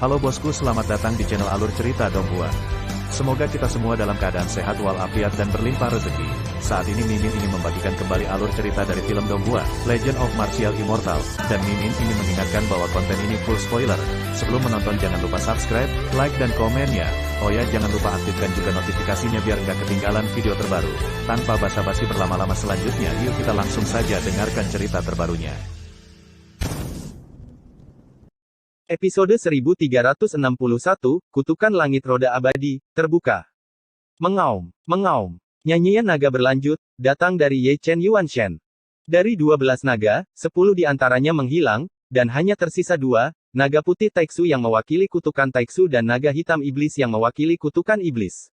Halo bosku, selamat datang di channel Alur Cerita Donghua. Semoga kita semua dalam keadaan sehat walafiat dan berlimpah rezeki. Saat ini Mimin ingin membagikan kembali alur cerita dari film Donghua, Legend of Martial Immortal, dan Mimin ingin mengingatkan bahwa konten ini full spoiler. Sebelum menonton jangan lupa subscribe, like dan komen ya. Oh ya, jangan lupa aktifkan juga notifikasinya biar nggak ketinggalan video terbaru. Tanpa basa-basi berlama-lama selanjutnya, yuk kita langsung saja dengarkan cerita terbarunya. Episode 1361, Kutukan Langit Roda Abadi, terbuka. Mengaum, mengaum. Nyanyian naga berlanjut, datang dari Ye Chen Yuanshen. Dari 12 naga, 10 diantaranya menghilang, dan hanya tersisa 2, naga putih Taiksu yang mewakili kutukan Taiksu dan naga hitam iblis yang mewakili kutukan iblis.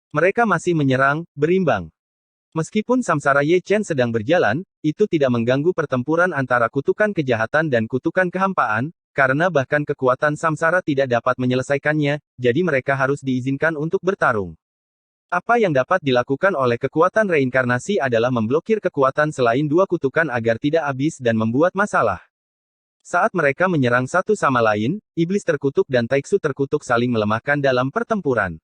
Mereka masih menyerang, berimbang. Meskipun samsara Ye Chen sedang berjalan, itu tidak mengganggu pertempuran antara kutukan kejahatan dan kutukan kehampaan, karena bahkan kekuatan samsara tidak dapat menyelesaikannya, jadi mereka harus diizinkan untuk bertarung. Apa yang dapat dilakukan oleh kekuatan reinkarnasi adalah memblokir kekuatan selain 2 kutukan agar tidak habis dan membuat masalah. Saat mereka menyerang satu sama lain, iblis terkutuk dan Taiksu terkutuk saling melemahkan dalam pertempuran.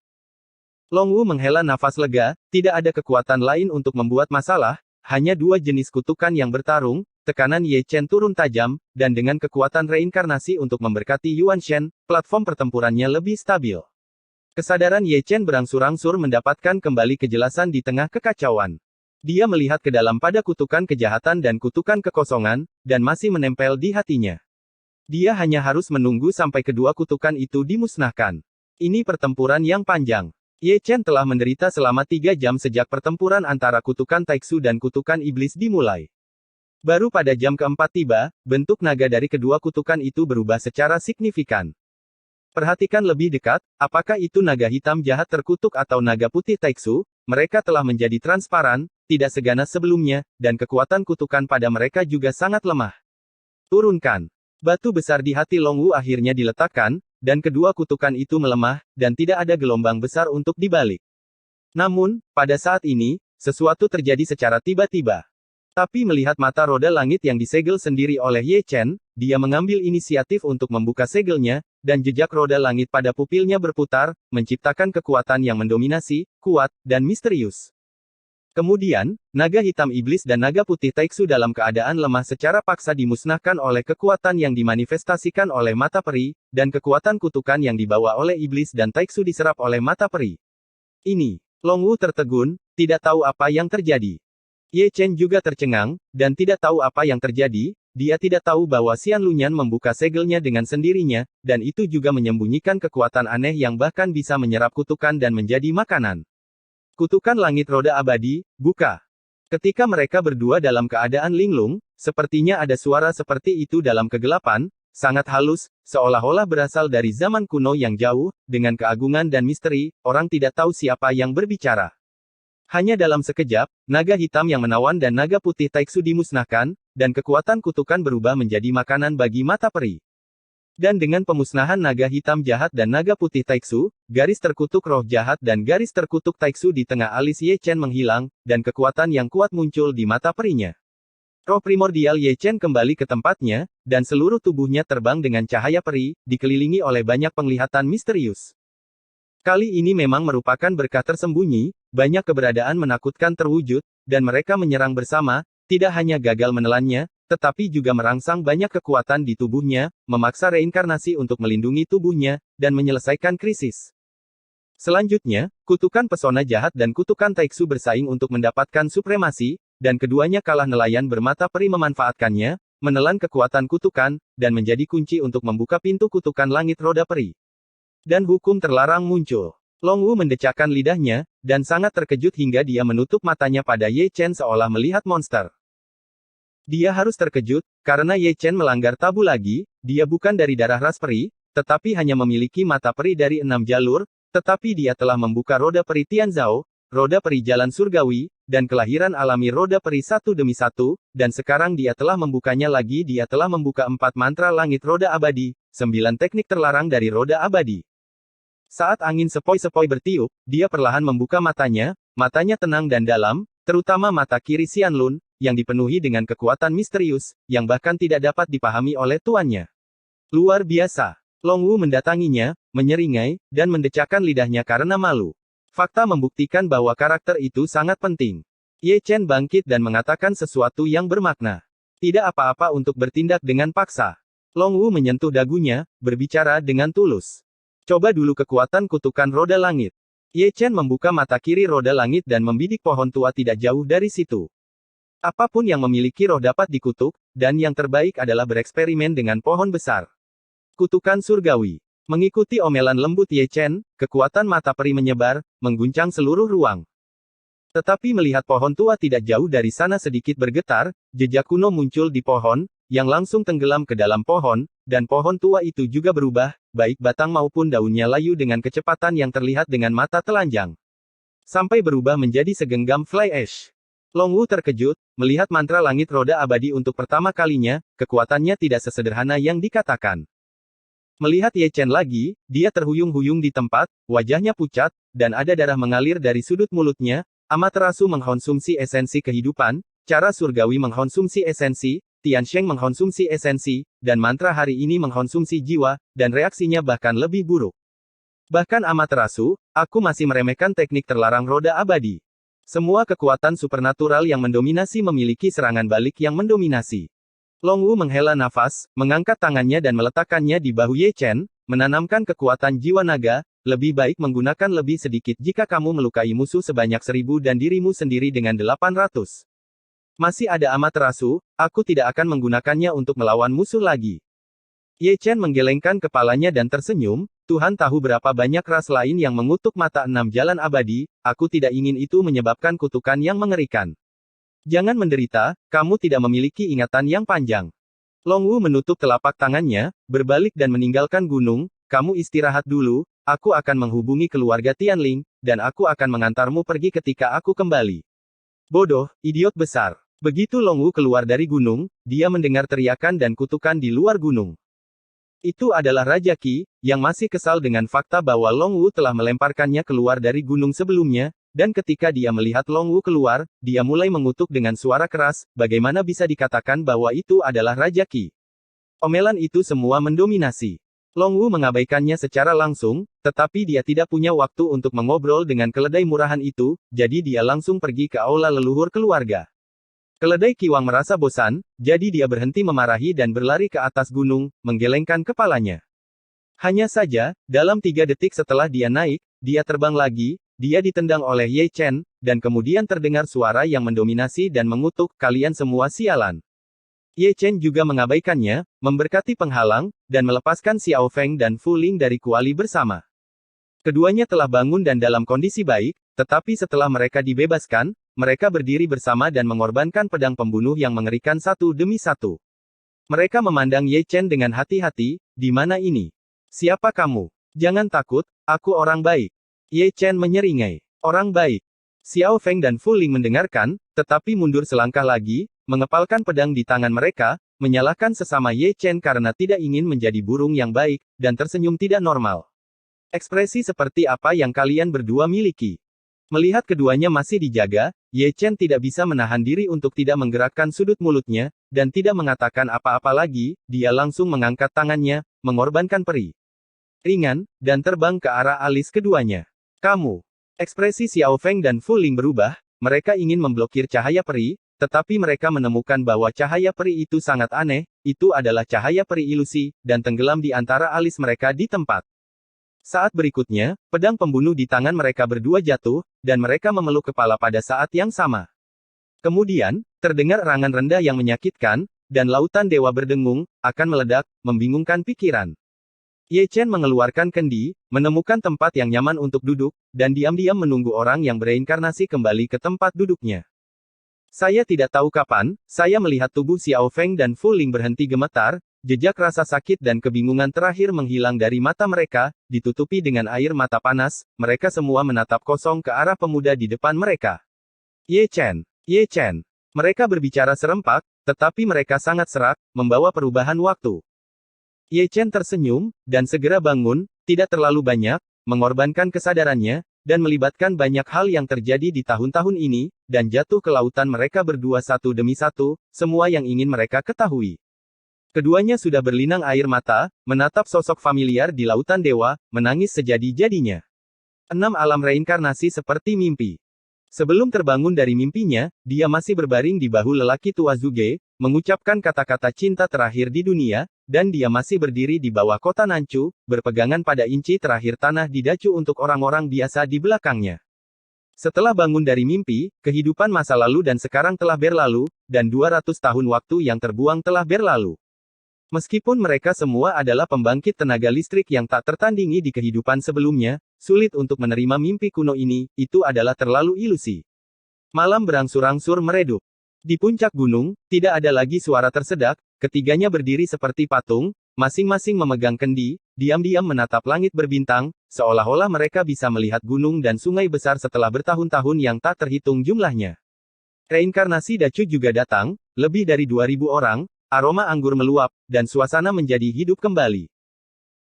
Longwu menghela nafas lega, tidak ada kekuatan lain untuk membuat masalah, hanya 2 jenis kutukan yang bertarung. Tekanan Ye Chen turun tajam, dan dengan kekuatan reinkarnasi untuk memberkati Yuanshen, platform pertempurannya lebih stabil. Kesadaran Ye Chen berangsur-angsur mendapatkan kembali kejelasan di tengah kekacauan. Dia melihat ke dalam pada kutukan kejahatan dan kutukan kekosongan, dan masih menempel di hatinya. Dia hanya harus menunggu sampai kedua kutukan itu dimusnahkan. Ini pertempuran yang panjang. Ye Chen telah menderita selama 3 jam sejak pertempuran antara kutukan Taiksu dan kutukan iblis dimulai. Baru pada jam keempat tiba, bentuk naga dari kedua kutukan itu berubah secara signifikan. Perhatikan lebih dekat, apakah itu naga hitam jahat terkutuk atau naga putih Taiksu, mereka telah menjadi transparan, tidak seganas sebelumnya, dan kekuatan kutukan pada mereka juga sangat lemah. Turunkan. Batu besar di hati Longwu akhirnya diletakkan, dan kedua kutukan itu melemah, dan tidak ada gelombang besar untuk dibalik. Namun, pada saat ini, sesuatu terjadi secara tiba-tiba. Tapi melihat mata roda langit yang disegel sendiri oleh Ye Chen, dia mengambil inisiatif untuk membuka segelnya, dan jejak roda langit pada pupilnya berputar, menciptakan kekuatan yang mendominasi, kuat, dan misterius. Kemudian, naga hitam iblis dan naga putih Taiksu dalam keadaan lemah secara paksa dimusnahkan oleh kekuatan yang dimanifestasikan oleh mata peri, dan kekuatan kutukan yang dibawa oleh iblis dan Taiksu diserap oleh mata peri. Ini, Longwu tertegun, tidak tahu apa yang terjadi. Ye Chen juga tercengang, dan tidak tahu apa yang terjadi. Dia tidak tahu bahwa Xian Lunyan membuka segelnya dengan sendirinya, dan itu juga menyembunyikan kekuatan aneh yang bahkan bisa menyerap kutukan dan menjadi makanan. Kutukan langit roda abadi, buka. Ketika mereka berdua dalam keadaan linglung, sepertinya ada suara seperti itu dalam kegelapan, sangat halus, seolah-olah berasal dari zaman kuno yang jauh, dengan keagungan dan misteri, orang tidak tahu siapa yang berbicara. Hanya dalam sekejap, naga hitam yang menawan dan naga putih Taiksu dimusnahkan, dan kekuatan kutukan berubah menjadi makanan bagi mata peri. Dan dengan pemusnahan naga hitam jahat dan naga putih Taiksu, garis terkutuk roh jahat dan garis terkutuk Taiksu di tengah alis Ye Chen menghilang, dan kekuatan yang kuat muncul di mata perinya. Roh primordial Ye Chen kembali ke tempatnya, dan seluruh tubuhnya terbang dengan cahaya peri, dikelilingi oleh banyak penglihatan misterius. Kali ini memang merupakan berkah tersembunyi, banyak keberadaan menakutkan terwujud, dan mereka menyerang bersama, tidak hanya gagal menelannya, tetapi juga merangsang banyak kekuatan di tubuhnya, memaksa reinkarnasi untuk melindungi tubuhnya, dan menyelesaikan krisis. Selanjutnya, kutukan pesona jahat dan kutukan Taiksu bersaing untuk mendapatkan supremasi, dan keduanya kalah nelayan bermata peri memanfaatkannya, menelan kekuatan kutukan, dan menjadi kunci untuk membuka pintu kutukan langit roda peri. Dan hukum terlarang muncul. Longwu mendecakkan lidahnya, dan sangat terkejut hingga dia menutup matanya pada Ye Chen seolah melihat monster. Dia harus terkejut, karena Ye Chen melanggar tabu lagi, dia bukan dari darah ras peri, tetapi hanya memiliki mata peri dari 6 jalur, tetapi dia telah membuka roda peri Tianzhao, roda peri jalan surgawi, dan kelahiran alami roda peri satu demi satu, dan sekarang dia telah membukanya lagi. Dia telah membuka 4 mantra langit roda abadi, 9 teknik terlarang dari roda abadi. Saat angin sepoi-sepoi bertiup, dia perlahan membuka matanya tenang dan dalam, terutama mata kiri Xianlun, yang dipenuhi dengan kekuatan misterius, yang bahkan tidak dapat dipahami oleh tuannya. Luar biasa. Long Wu mendatanginya, menyeringai, dan mendecakkan lidahnya karena malu. Fakta membuktikan bahwa karakter itu sangat penting. Ye Chen bangkit dan mengatakan sesuatu yang bermakna. Tidak apa-apa untuk bertindak dengan paksa. Long Wu menyentuh dagunya, berbicara dengan tulus. Coba dulu kekuatan kutukan roda langit. Ye Chen membuka mata kiri roda langit dan membidik pohon tua tidak jauh dari situ. Apapun yang memiliki roh dapat dikutuk, dan yang terbaik adalah bereksperimen dengan pohon besar. Kutukan surgawi. Mengikuti omelan lembut Ye Chen, kekuatan mata peri menyebar, mengguncang seluruh ruang. Tetapi melihat pohon tua tidak jauh dari sana sedikit bergetar, jejak kuno muncul di pohon, yang langsung tenggelam ke dalam pohon, dan pohon tua itu juga berubah, baik batang maupun daunnya layu dengan kecepatan yang terlihat dengan mata telanjang. Sampai berubah menjadi segenggam fly ash. Long Wu terkejut, melihat mantra langit roda abadi untuk pertama kalinya, kekuatannya tidak sesederhana yang dikatakan. Melihat Ye Chen lagi, dia terhuyung-huyung di tempat, wajahnya pucat, dan ada darah mengalir dari sudut mulutnya. Amaterasu mengkonsumsi esensi kehidupan, cara surgawi mengkonsumsi esensi, Tiansheng mengkonsumsi esensi, dan mantra hari ini mengkonsumsi jiwa, dan reaksinya bahkan lebih buruk. Bahkan Amaterasu, aku masih meremehkan teknik terlarang roda abadi. Semua kekuatan supernatural yang mendominasi memiliki serangan balik yang mendominasi. Long Wu menghela nafas, mengangkat tangannya dan meletakkannya di bahu Ye Chen, menanamkan kekuatan jiwa naga. Lebih baik menggunakan lebih sedikit jika kamu melukai musuh sebanyak 1000 dan dirimu sendiri dengan 800. Masih ada Amaterasu, aku tidak akan menggunakannya untuk melawan musuh lagi. Ye Chen menggelengkan kepalanya dan tersenyum, Tuhan tahu berapa banyak ras lain yang mengutuk mata 6 jalan abadi, aku tidak ingin itu menyebabkan kutukan yang mengerikan. Jangan menderita, kamu tidak memiliki ingatan yang panjang. Long Wu menutup telapak tangannya, berbalik dan meninggalkan gunung, kamu istirahat dulu. Aku akan menghubungi keluarga Tianling, dan aku akan mengantarmu pergi ketika aku kembali. Bodoh, idiot besar. Begitu Long Wu keluar dari gunung, dia mendengar teriakan dan kutukan di luar gunung. Itu adalah Raja Qi, yang masih kesal dengan fakta bahwa Long Wu telah melemparkannya keluar dari gunung sebelumnya, dan ketika dia melihat Long Wu keluar, dia mulai mengutuk dengan suara keras, bagaimana bisa dikatakan bahwa itu adalah Raja Qi. Omelan itu semua mendominasi. Long Wu mengabaikannya secara langsung, tetapi dia tidak punya waktu untuk mengobrol dengan keledai murahan itu, jadi dia langsung pergi ke aula leluhur keluarga. Keledai Kiwang merasa bosan, jadi dia berhenti memarahi dan berlari ke atas gunung, menggelengkan kepalanya. Hanya saja, dalam 3 detik setelah dia naik, dia terbang lagi, dia ditendang oleh Ye Chen, dan kemudian terdengar suara yang mendominasi dan mengutuk, kalian semua sialan. Ye Chen juga mengabaikannya, memberkati penghalang, dan melepaskan Xiao Feng dan Fu Ling dari kuali bersama. Keduanya telah bangun dan dalam kondisi baik, tetapi setelah mereka dibebaskan, mereka berdiri bersama dan mengorbankan pedang pembunuh yang mengerikan satu demi satu. Mereka memandang Ye Chen dengan hati-hati, di mana ini? Siapa kamu? Jangan takut, aku orang baik. Ye Chen menyeringai. Orang baik. Xiao Feng dan Fu Ling mendengarkan, tetapi mundur selangkah lagi, mengepalkan pedang di tangan mereka, menyalahkan sesama Ye Chen karena tidak ingin menjadi burung yang baik, dan tersenyum tidak normal. Ekspresi seperti apa yang kalian berdua miliki? Melihat keduanya masih dijaga, Ye Chen tidak bisa menahan diri untuk tidak menggerakkan sudut mulutnya, dan tidak mengatakan apa-apa lagi, dia langsung mengangkat tangannya, mengorbankan peri ringan, dan terbang ke arah alis keduanya. Kamu. Ekspresi Xiao Feng dan Fu Ling berubah, mereka ingin memblokir cahaya peri, tetapi mereka menemukan bahwa cahaya peri itu sangat aneh, itu adalah cahaya peri ilusi, dan tenggelam di antara alis mereka di tempat. Saat berikutnya, pedang pembunuh di tangan mereka berdua jatuh, dan mereka memeluk kepala pada saat yang sama. Kemudian, terdengar erangan rendah yang menyakitkan, dan lautan dewa berdengung, akan meledak, membingungkan pikiran. Ye Chen mengeluarkan kendi, menemukan tempat yang nyaman untuk duduk, dan diam-diam menunggu orang yang bereinkarnasi kembali ke tempat duduknya. Saya tidak tahu kapan, saya melihat tubuh Xiao Feng dan Fu Ling berhenti gemetar, jejak rasa sakit dan kebingungan terakhir menghilang dari mata mereka, ditutupi dengan air mata panas, mereka semua menatap kosong ke arah pemuda di depan mereka. Ye Chen. Ye Chen. Mereka berbicara serempak, tetapi mereka sangat serak, membawa perubahan waktu. Ye Chen tersenyum, dan segera bangun, tidak terlalu banyak, mengorbankan kesadarannya, dan melibatkan banyak hal yang terjadi di tahun-tahun ini, dan jatuh ke lautan mereka berdua satu demi satu, semua yang ingin mereka ketahui. Keduanya sudah berlinang air mata, menatap sosok familiar di lautan dewa, menangis sejadi-jadinya. 6 alam reinkarnasi seperti mimpi. Sebelum terbangun dari mimpinya, dia masih berbaring di bahu lelaki tua Zuge, mengucapkan kata-kata cinta terakhir di dunia, dan dia masih berdiri di bawah kota Nanchu, berpegangan pada inci terakhir tanah di Dacu untuk orang-orang biasa di belakangnya. Setelah bangun dari mimpi, kehidupan masa lalu dan sekarang telah berlalu, dan 200 tahun waktu yang terbuang telah berlalu. Meskipun mereka semua adalah pembangkit tenaga listrik yang tak tertandingi di kehidupan sebelumnya, sulit untuk menerima mimpi kuno ini, itu adalah terlalu ilusi. Malam berangsur-angsur meredup. Di puncak gunung, tidak ada lagi suara tersedak, ketiganya berdiri seperti patung, masing-masing memegang kendi, diam-diam menatap langit berbintang, seolah-olah mereka bisa melihat gunung dan sungai besar setelah bertahun-tahun yang tak terhitung jumlahnya. Reinkarnasi Dacu juga datang, lebih dari 2000 orang, aroma anggur meluap, dan suasana menjadi hidup kembali.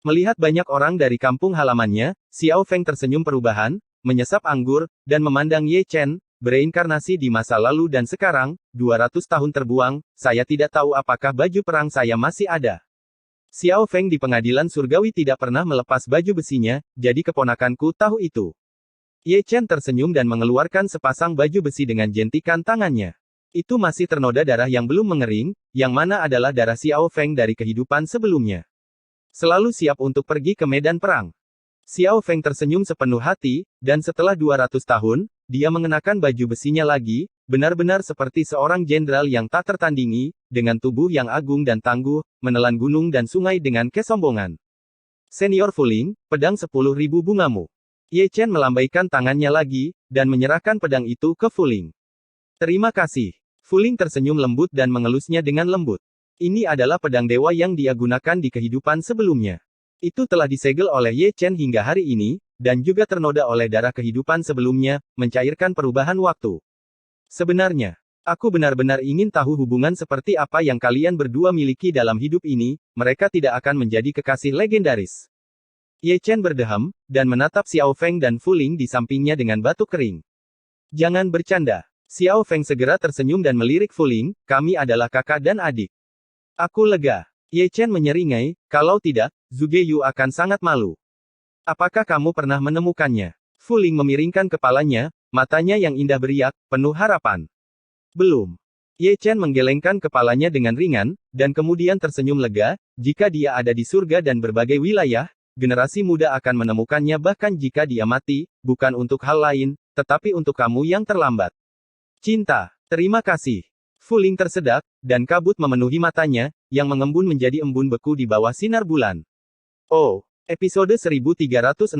Melihat banyak orang dari kampung halamannya, Xiao Feng tersenyum perubahan, menyesap anggur, dan memandang Ye Chen, bereinkarnasi di masa lalu dan sekarang, 200 tahun terbuang, saya tidak tahu apakah baju perang saya masih ada. Xiao Feng di pengadilan surgawi tidak pernah melepas baju besinya, jadi keponakanku tahu itu. Ye Chen tersenyum dan mengeluarkan sepasang baju besi dengan jentikan tangannya. Itu masih ternoda darah yang belum mengering, yang mana adalah darah Xiao Feng dari kehidupan sebelumnya. Selalu siap untuk pergi ke medan perang. Xiao Feng tersenyum sepenuh hati, dan setelah 200 tahun, dia mengenakan baju besinya lagi, benar-benar seperti seorang jenderal yang tak tertandingi, dengan tubuh yang agung dan tangguh, menelan gunung dan sungai dengan kesombongan. Senior Fuling, pedang 10.000 bungamu. Ye Chen melambaikan tangannya lagi, dan menyerahkan pedang itu ke Fuling. Terima kasih. Fuling tersenyum lembut dan mengelusnya dengan lembut. Ini adalah pedang dewa yang dia gunakan di kehidupan sebelumnya. Itu telah disegel oleh Ye Chen hingga hari ini, dan juga ternoda oleh darah kehidupan sebelumnya, mencairkan perubahan waktu. Sebenarnya, aku benar-benar ingin tahu hubungan seperti apa yang kalian berdua miliki dalam hidup ini, mereka tidak akan menjadi kekasih legendaris. Ye Chen berdeham, dan menatap Xiao Feng dan Fuling di sampingnya dengan batuk kering. Jangan bercanda. Xiao Feng segera tersenyum dan melirik Fuling, kami adalah kakak dan adik. Aku lega. Ye Chen menyeringai, kalau tidak, Zuge Yu akan sangat malu. Apakah kamu pernah menemukannya? Fuling memiringkan kepalanya, matanya yang indah beriak, penuh harapan. Belum. Ye Chen menggelengkan kepalanya dengan ringan, dan kemudian tersenyum lega, jika dia ada di surga dan berbagai wilayah, generasi muda akan menemukannya bahkan jika dia mati, bukan untuk hal lain, tetapi untuk kamu yang terlambat. Cinta, terima kasih. Fuling tersedak, dan kabut memenuhi matanya, yang mengembun menjadi embun beku di bawah sinar bulan. Oh, episode 1362,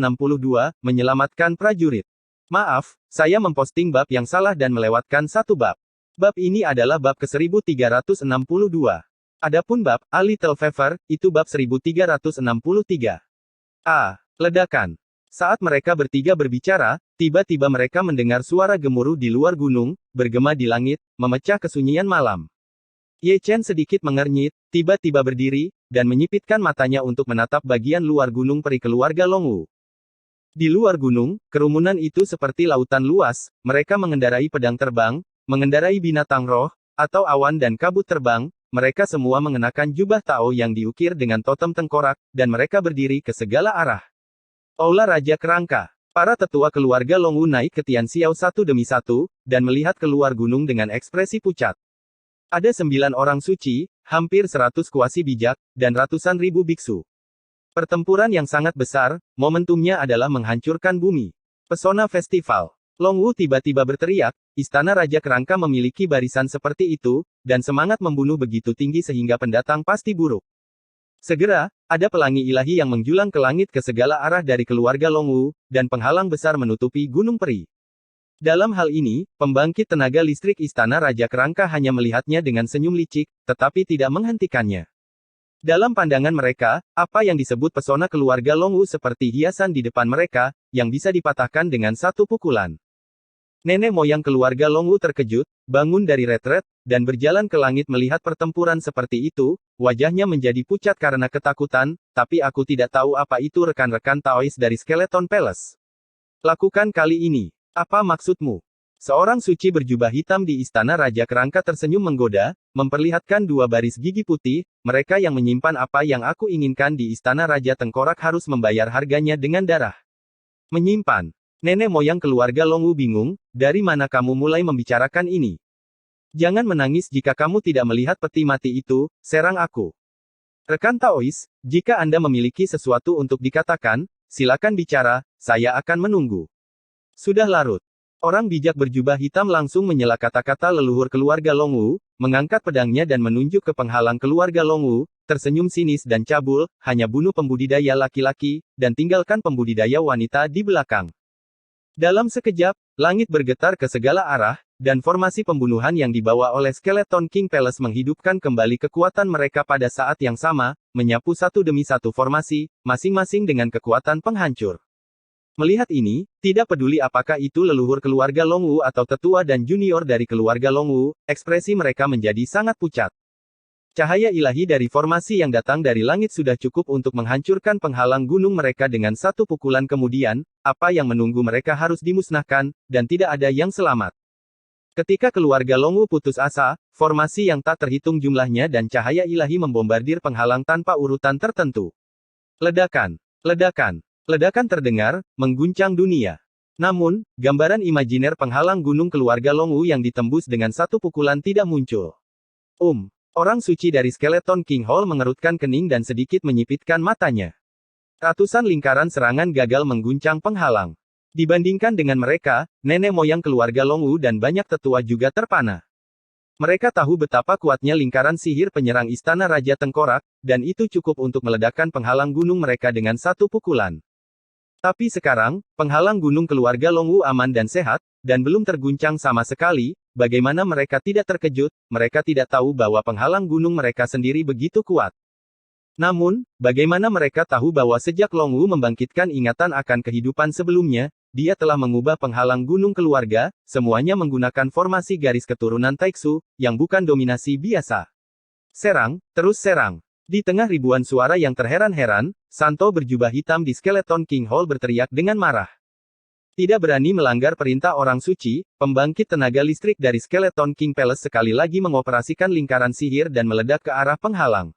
menyelamatkan prajurit. Maaf, saya memposting bab yang salah dan melewatkan satu bab. Bab ini adalah bab ke-1362. Adapun bab, A Little Fever, itu bab 1363. Ledakan. Saat mereka bertiga berbicara, tiba-tiba mereka mendengar suara gemuruh di luar gunung, bergema di langit, memecah kesunyian malam. Ye Chen sedikit mengernyit, tiba-tiba berdiri, dan menyipitkan matanya untuk menatap bagian luar gunung peri keluarga Longwu. Di luar gunung, kerumunan itu seperti lautan luas, mereka mengendarai pedang terbang, mengendarai binatang roh, atau awan dan kabut terbang, mereka semua mengenakan jubah Tao yang diukir dengan totem tengkorak, dan mereka berdiri ke segala arah. Aula Raja Kerangka. Para tetua keluarga Longwu naik ke Tian Xiao satu demi satu, dan melihat keluar gunung dengan ekspresi pucat. Ada 9 orang suci, hampir 100 kuasi bijak, dan ratusan ribu biksu. Pertempuran yang sangat besar, momentumnya adalah menghancurkan bumi. Pesona festival. Longwu tiba-tiba berteriak, Istana Raja Kerangka memiliki barisan seperti itu, dan semangat membunuh begitu tinggi sehingga pendatang pasti buruk. Segera, ada pelangi ilahi yang menjulang ke langit ke segala arah dari keluarga Longwu, dan penghalang besar menutupi Gunung Peri. Dalam hal ini, pembangkit tenaga listrik Istana Raja Kerangka hanya melihatnya dengan senyum licik, tetapi tidak menghentikannya. Dalam pandangan mereka, apa yang disebut pesona keluarga Longwu seperti hiasan di depan mereka, yang bisa dipatahkan dengan satu pukulan. Nenek moyang keluarga Longwu terkejut, bangun dari retret, dan berjalan ke langit melihat pertempuran seperti itu, wajahnya menjadi pucat karena ketakutan, tapi aku tidak tahu apa itu rekan-rekan Taois dari Skeleton Palace. Lakukan kali ini. Apa maksudmu? Seorang suci berjubah hitam di Istana Raja Kerangka tersenyum menggoda, memperlihatkan dua baris gigi putih, mereka yang menyimpan apa yang aku inginkan di Istana Raja Tengkorak harus membayar harganya dengan darah. Menyimpan. Nenek moyang keluarga Longwu bingung, dari mana kamu mulai membicarakan ini? Jangan menangis jika kamu tidak melihat peti mati itu, serang aku. Rekan Taois, jika Anda memiliki sesuatu untuk dikatakan, silakan bicara, saya akan menunggu. Sudah larut. Orang bijak berjubah hitam langsung menyela kata-kata leluhur keluarga Longwu, mengangkat pedangnya dan menunjuk ke penghalang keluarga Longwu, tersenyum sinis dan cabul, hanya bunuh pembudidaya laki-laki, dan tinggalkan pembudidaya wanita di belakang. Dalam sekejap, langit bergetar ke segala arah, dan formasi pembunuhan yang dibawa oleh Skeleton King Palace menghidupkan kembali kekuatan mereka pada saat yang sama, menyapu satu demi satu formasi, masing-masing dengan kekuatan penghancur. Melihat ini, tidak peduli apakah itu leluhur keluarga Longwu atau tetua dan junior dari keluarga Longwu, ekspresi mereka menjadi sangat pucat. Cahaya ilahi dari formasi yang datang dari langit sudah cukup untuk menghancurkan penghalang gunung mereka dengan satu pukulan kemudian, apa yang menunggu mereka harus dimusnahkan, dan tidak ada yang selamat. Ketika keluarga Longwu putus asa, formasi yang tak terhitung jumlahnya dan cahaya ilahi membombardir penghalang tanpa urutan tertentu. Ledakan. Ledakan. Ledakan terdengar, mengguncang dunia. Namun, gambaran imajiner penghalang gunung keluarga Longwu yang ditembus dengan satu pukulan tidak muncul. Orang suci dari Skeleton King Hall mengerutkan kening dan sedikit menyipitkan matanya. Ratusan lingkaran serangan gagal mengguncang penghalang. Dibandingkan dengan mereka, nenek moyang keluarga Longwu dan banyak tetua juga terpana. Mereka tahu betapa kuatnya lingkaran sihir penyerang Istana Raja Tengkorak, dan itu cukup untuk meledakkan penghalang gunung mereka dengan satu pukulan. Tapi sekarang, penghalang gunung keluarga Longwu aman dan sehat, dan belum terguncang sama sekali. Bagaimana mereka tidak terkejut? Mereka tidak tahu bahwa penghalang gunung mereka sendiri begitu kuat. Namun, bagaimana mereka tahu bahwa sejak Longwu membangkitkan ingatan akan kehidupan sebelumnya, dia telah mengubah penghalang gunung keluarga, semuanya menggunakan formasi garis keturunan Taiksu, yang bukan dominasi biasa. Serang, terus serang. Di tengah ribuan suara yang terheran-heran, Santo berjubah hitam di Skeleton King Hall berteriak dengan marah. Tidak berani melanggar perintah orang suci, pembangkit tenaga listrik dari Skeleton King Palace sekali lagi mengoperasikan lingkaran sihir dan meledak ke arah penghalang.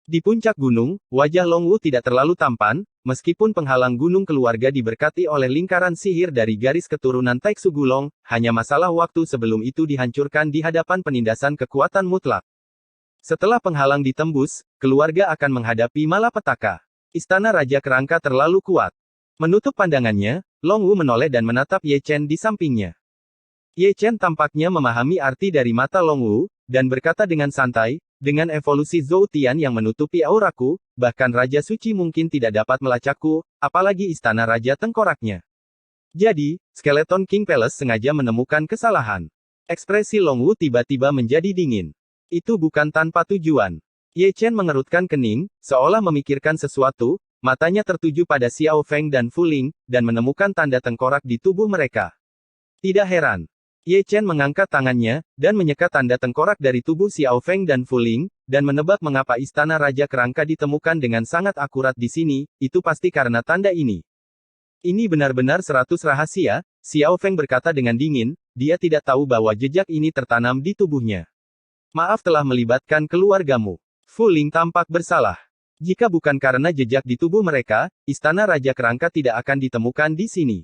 Di puncak gunung, wajah Longwu tidak terlalu tampan, meskipun penghalang gunung keluarga diberkati oleh lingkaran sihir dari garis keturunan Taiksu Gulong, hanya masalah waktu sebelum itu dihancurkan di hadapan penindasan kekuatan mutlak. Setelah penghalang ditembus, keluarga akan menghadapi malapetaka. Istana Raja Kerangka terlalu kuat. Menutup pandangannya, Longwu menoleh dan menatap Ye Chen di sampingnya. Ye Chen tampaknya memahami arti dari mata Longwu, dan berkata dengan santai, dengan evolusi Zhou Tian yang menutupi auraku, bahkan Raja Suci mungkin tidak dapat melacakku, apalagi Istana Raja Tengkoraknya. Jadi, Skeleton King Palace sengaja menemukan kesalahan. Ekspresi Longwu tiba-tiba menjadi dingin. Itu bukan tanpa tujuan. Ye Chen mengerutkan kening, seolah memikirkan sesuatu, matanya tertuju pada Xiao Feng dan Fu Ling, dan menemukan tanda tengkorak di tubuh mereka. Tidak heran. Ye Chen mengangkat tangannya, dan menyekat tanda tengkorak dari tubuh Xiao Feng dan Fu Ling, dan menebak mengapa Istana Raja Kerangka ditemukan dengan sangat akurat di sini, itu pasti karena tanda ini. Ini benar-benar 100 rahasia, Xiao Feng berkata dengan dingin, dia tidak tahu bahwa jejak ini tertanam di tubuhnya. Maaf telah melibatkan keluargamu. Fu Ling tampak bersalah. Jika bukan karena jejak di tubuh mereka, Istana Raja Kerangka tidak akan ditemukan di sini.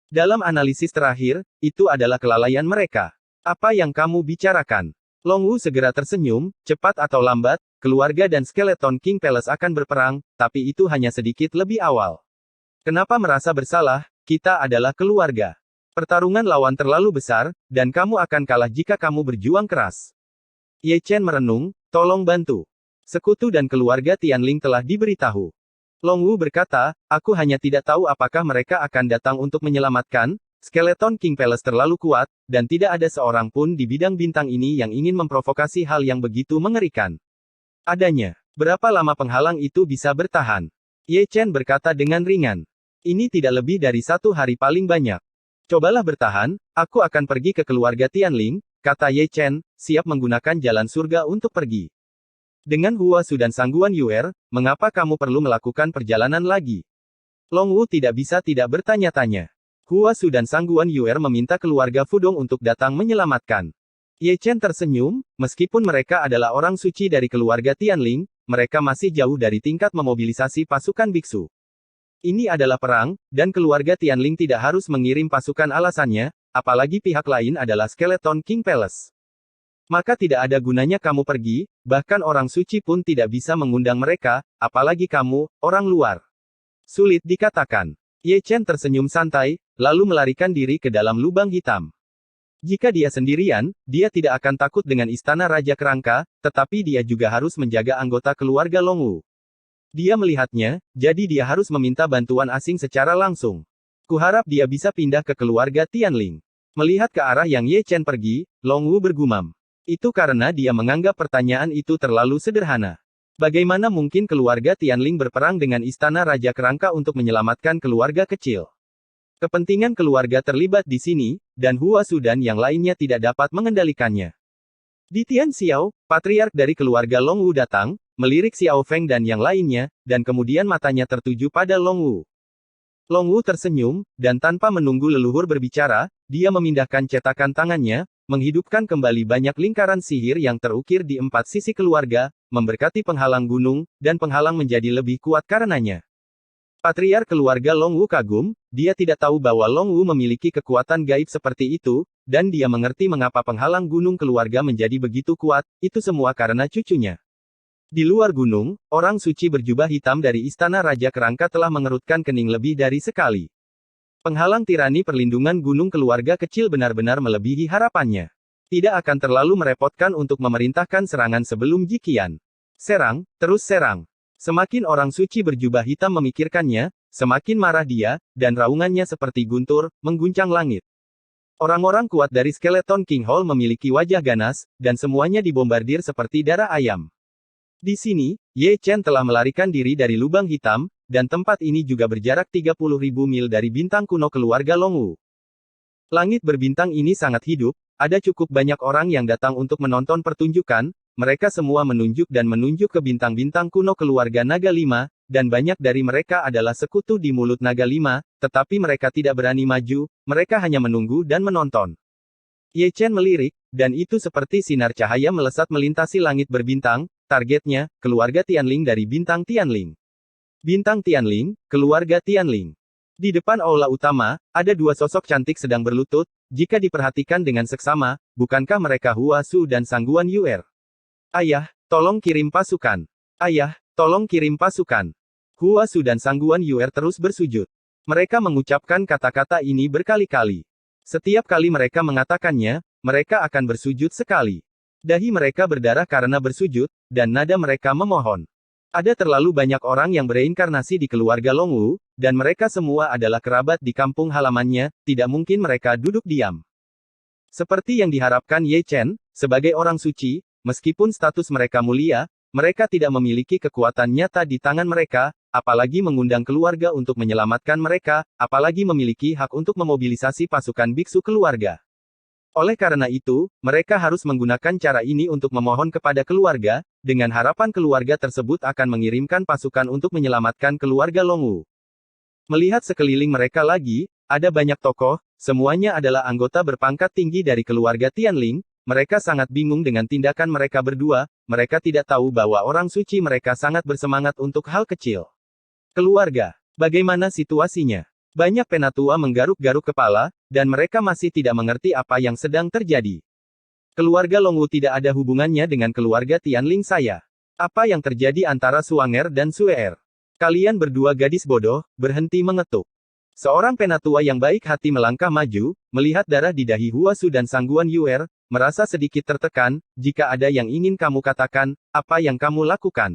Dalam analisis terakhir, itu adalah kelalaian mereka. Apa yang kamu bicarakan? Longwu segera tersenyum, cepat atau lambat, keluarga dan Skeleton King Palace akan berperang, tapi itu hanya sedikit lebih awal. Kenapa merasa bersalah? Kita adalah keluarga. Pertarungan lawan terlalu besar, dan kamu akan kalah jika kamu berjuang keras. Ye Chen merenung, tolong bantu. Sekutu dan keluarga Tianling telah diberitahu. Longwu berkata, aku hanya tidak tahu apakah mereka akan datang untuk menyelamatkan. Skeleton King Palace terlalu kuat, dan tidak ada seorang pun di bidang bintang ini yang ingin memprovokasi hal yang begitu mengerikan. Adanya. Berapa lama penghalang itu bisa bertahan? Ye Chen berkata dengan ringan. Ini tidak lebih dari 1 hari paling banyak. Cobalah bertahan, aku akan pergi ke keluarga Tianling, kata Ye Chen, siap menggunakan jalan surga untuk pergi. Dengan Huasu dan Sangguan Yuer, mengapa kamu perlu melakukan perjalanan lagi? Longwu tidak bisa tidak bertanya-tanya. Hua Su dan Sangguan Yuer meminta keluarga Fudong untuk datang menyelamatkan. Ye Chen tersenyum, meskipun mereka adalah orang suci dari keluarga Tianling, mereka masih jauh dari tingkat memobilisasi pasukan biksu. Ini adalah perang, dan keluarga Tianling tidak harus mengirim pasukan alasannya, apalagi pihak lain adalah Skeleton King Palace. Maka tidak ada gunanya kamu pergi, bahkan orang suci pun tidak bisa mengundang mereka, apalagi kamu, orang luar. Sulit dikatakan. Ye Chen tersenyum santai, lalu melarikan diri ke dalam lubang hitam. Jika dia sendirian, dia tidak akan takut dengan istana Raja Kerangka, tetapi dia juga harus menjaga anggota keluarga Longwu. Dia melihatnya, jadi dia harus meminta bantuan asing secara langsung. Kuharap dia bisa pindah ke keluarga Tianling. Melihat ke arah yang Ye Chen pergi, Longwu bergumam. Itu karena dia menganggap pertanyaan itu terlalu sederhana. Bagaimana mungkin keluarga Tianling berperang dengan istana Raja Kerangka untuk menyelamatkan keluarga kecil? Kepentingan keluarga terlibat di sini, dan Hua Su dan yang lainnya tidak dapat mengendalikannya. Di Tian Xiao, patriark dari keluarga Longwu datang, melirik Xiao Feng dan yang lainnya, dan kemudian matanya tertuju pada Longwu. Longwu tersenyum, dan tanpa menunggu leluhur berbicara, dia memindahkan cetakan tangannya, menghidupkan kembali banyak lingkaran sihir yang terukir di 4 sisi keluarga, memberkati penghalang gunung, dan penghalang menjadi lebih kuat karenanya. Patriark keluarga Longwu kagum, dia tidak tahu bahwa Longwu memiliki kekuatan gaib seperti itu, dan dia mengerti mengapa penghalang gunung keluarga menjadi begitu kuat, itu semua karena cucunya. Di luar gunung, orang suci berjubah hitam dari istana Raja Kerangka telah mengerutkan kening lebih dari sekali. Penghalang tirani perlindungan gunung keluarga kecil benar-benar melebihi harapannya. Tidak akan terlalu merepotkan untuk memerintahkan serangan sebelum Jiqian. Serang, terus serang. Semakin orang suci berjubah hitam memikirkannya, semakin marah dia, dan raungannya seperti guntur, mengguncang langit. Orang-orang kuat dari Skeleton King Hall memiliki wajah ganas, dan semuanya dibombardir seperti darah ayam. Di sini, Ye Chen telah melarikan diri dari lubang hitam, dan tempat ini juga berjarak 30.000 mil dari bintang kuno keluarga Longwu. Langit berbintang ini sangat hidup, ada cukup banyak orang yang datang untuk menonton pertunjukan, mereka semua menunjuk dan menunjuk ke bintang-bintang kuno keluarga Naga Lima, dan banyak dari mereka adalah sekutu di mulut Naga Lima, tetapi mereka tidak berani maju, mereka hanya menunggu dan menonton. Ye Chen melirik, dan itu seperti sinar cahaya melesat melintasi langit berbintang, targetnya, keluarga Tianling dari bintang Tianling. Bintang Tianling, keluarga Tianling. Di depan aula utama, ada 2 sosok cantik sedang berlutut, jika diperhatikan dengan seksama, bukankah mereka Hua Su dan Sangguan Yuer? Ayah, tolong kirim pasukan. Ayah, tolong kirim pasukan. Hua Su dan Sangguan Yuer terus bersujud. Mereka mengucapkan kata-kata ini berkali-kali. Setiap kali mereka mengatakannya, mereka akan bersujud sekali. Dahi mereka berdarah karena bersujud, dan nada mereka memohon. Ada terlalu banyak orang yang bereinkarnasi di keluarga Longwu, dan mereka semua adalah kerabat di kampung halamannya, tidak mungkin mereka duduk diam. Seperti yang diharapkan Ye Chen, sebagai orang suci, meskipun status mereka mulia, mereka tidak memiliki kekuatan nyata di tangan mereka, apalagi mengundang keluarga untuk menyelamatkan mereka, apalagi memiliki hak untuk memobilisasi pasukan biksu keluarga. Oleh karena itu, mereka harus menggunakan cara ini untuk memohon kepada keluarga, dengan harapan keluarga tersebut akan mengirimkan pasukan untuk menyelamatkan keluarga Longwu. Melihat sekeliling mereka lagi, ada banyak tokoh, semuanya adalah anggota berpangkat tinggi dari keluarga Tianling, mereka sangat bingung dengan tindakan mereka berdua, mereka tidak tahu bahwa orang suci mereka sangat bersemangat untuk hal kecil. Keluarga, bagaimana situasinya? Banyak penatua menggaruk-garuk kepala, dan mereka masih tidak mengerti apa yang sedang terjadi. Keluarga Longwu tidak ada hubungannya dengan keluarga Tianling saya. Apa yang terjadi antara Suanger dan Suer? Kalian berdua gadis bodoh, berhenti mengetuk. Seorang penatua yang baik hati melangkah maju, melihat darah di dahi Hua Su dan Sangguan Yuer, merasa sedikit tertekan, jika ada yang ingin kamu katakan, apa yang kamu lakukan?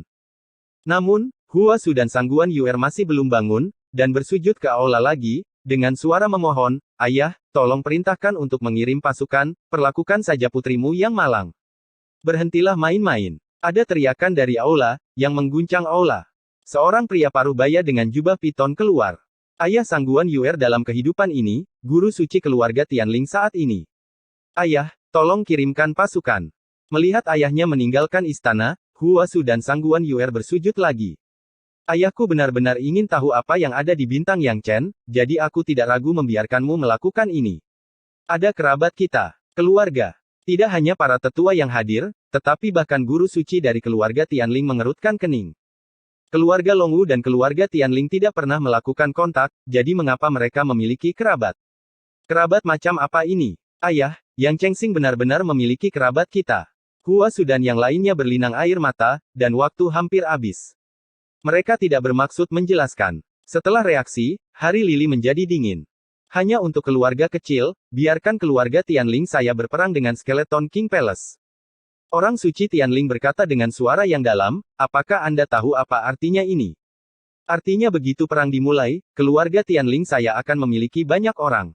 Namun, Hua Su dan Sangguan Yuer masih belum bangun, dan bersujud ke aula lagi, dengan suara memohon, ayah, tolong perintahkan untuk mengirim pasukan, perlakukan saja putrimu yang malang. Berhentilah main-main. Ada teriakan dari aula, yang mengguncang aula. Seorang pria parubaya dengan jubah piton keluar. Ayah Sangguan Yuer dalam kehidupan ini, guru suci keluarga Tianling saat ini. Ayah, tolong kirimkan pasukan. Melihat ayahnya meninggalkan istana, Hua Su dan Sangguan Yuer bersujud lagi. Ayahku benar-benar ingin tahu apa yang ada di bintang Yang Chen, jadi aku tidak ragu membiarkanmu melakukan ini. Ada kerabat kita, keluarga. Tidak hanya para tetua yang hadir, tetapi bahkan guru suci dari keluarga Tianling mengerutkan kening. Keluarga Longwu dan keluarga Tianling tidak pernah melakukan kontak, jadi mengapa mereka memiliki kerabat? Kerabat macam apa ini? Ayah, Yang Chengxing benar-benar memiliki kerabat kita. Hua Su dan yang lainnya berlinang air mata, dan waktu hampir habis. Mereka tidak bermaksud menjelaskan. Setelah reaksi, hari Lili menjadi dingin. Hanya untuk keluarga kecil, biarkan keluarga Tianling saya berperang dengan Skeleton King Palace. Orang suci Tianling berkata dengan suara yang dalam, apakah Anda tahu apa artinya ini? Artinya begitu perang dimulai, keluarga Tianling saya akan memiliki banyak orang.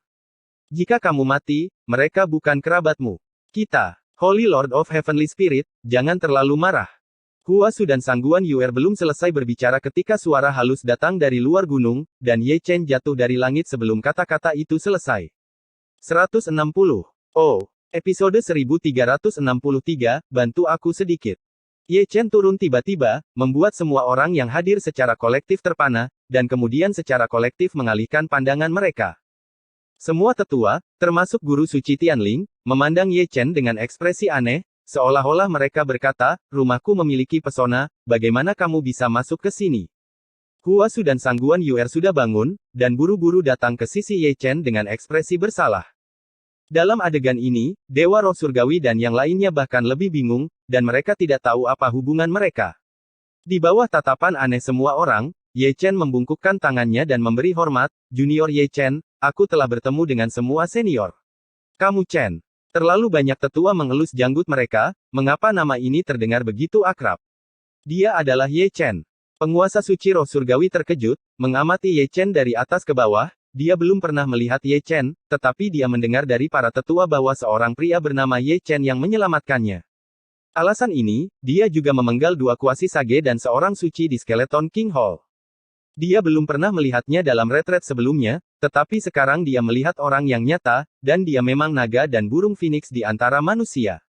Jika kamu mati, mereka bukan kerabatmu. Kita, Holy Lord of Heavenly Spirit, jangan terlalu marah. Hua Su dan Sangguan Yuer belum selesai berbicara ketika suara halus datang dari luar gunung, dan Ye Chen jatuh dari langit sebelum kata-kata itu selesai. 160. Oh, episode 1363, bantu aku sedikit. Ye Chen turun tiba-tiba, membuat semua orang yang hadir secara kolektif terpana, dan kemudian secara kolektif mengalihkan pandangan mereka. Semua tetua, termasuk guru suci Tianling, memandang Ye Chen dengan ekspresi aneh, seolah-olah mereka berkata, rumahku memiliki pesona, bagaimana kamu bisa masuk ke sini? Hua Su dan Sangguan Yuer sudah bangun, dan buru-buru datang ke sisi Ye Chen dengan ekspresi bersalah. Dalam adegan ini, Dewa Roh Surgawi dan yang lainnya bahkan lebih bingung, dan mereka tidak tahu apa hubungan mereka. Di bawah tatapan aneh semua orang, Ye Chen membungkukkan tangannya dan memberi hormat, Junior Ye Chen, aku telah bertemu dengan semua senior. Kamu Chen. Terlalu banyak tetua mengelus janggut mereka, mengapa nama ini terdengar begitu akrab? Dia adalah Ye Chen. Penguasa suci roh surgawi terkejut, mengamati Ye Chen dari atas ke bawah, dia belum pernah melihat Ye Chen, tetapi dia mendengar dari para tetua bahwa seorang pria bernama Ye Chen yang menyelamatkannya. Alasan ini, dia juga memenggal dua kuasi sage dan seorang suci di Skeleton King Hall. Dia belum pernah melihatnya dalam retret sebelumnya, tetapi sekarang dia melihat orang yang nyata, dan dia memang naga dan burung phoenix di antara manusia.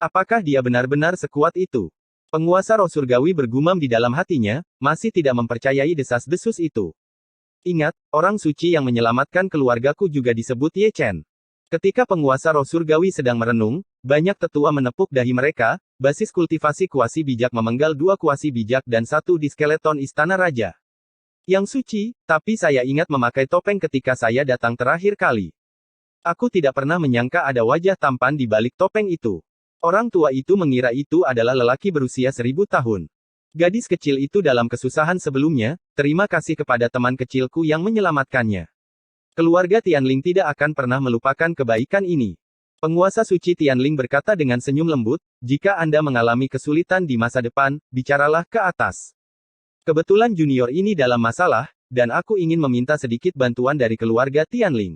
Apakah dia benar-benar sekuat itu? Penguasa roh surgawi bergumam di dalam hatinya, masih tidak mempercayai desas-desus itu. Ingat, orang suci yang menyelamatkan keluargaku juga disebut Ye Chen. Ketika penguasa roh surgawi sedang merenung, banyak tetua menepuk dahi mereka, basis kultivasi kuasi bijak memenggal dua kuasi bijak dan satu di skeleton istana raja. Yang suci, tapi saya ingat memakai topeng ketika saya datang terakhir kali. Aku tidak pernah menyangka ada wajah tampan di balik topeng itu. Orang tua itu mengira itu adalah lelaki berusia 1000 tahun. Gadis kecil itu dalam kesusahan sebelumnya, terima kasih kepada teman kecilku yang menyelamatkannya. Keluarga Tianling tidak akan pernah melupakan kebaikan ini. Penguasa suci Tianling berkata dengan senyum lembut, jika Anda mengalami kesulitan di masa depan, bicaralah ke atas. Kebetulan junior ini dalam masalah, dan aku ingin meminta sedikit bantuan dari keluarga Tianling.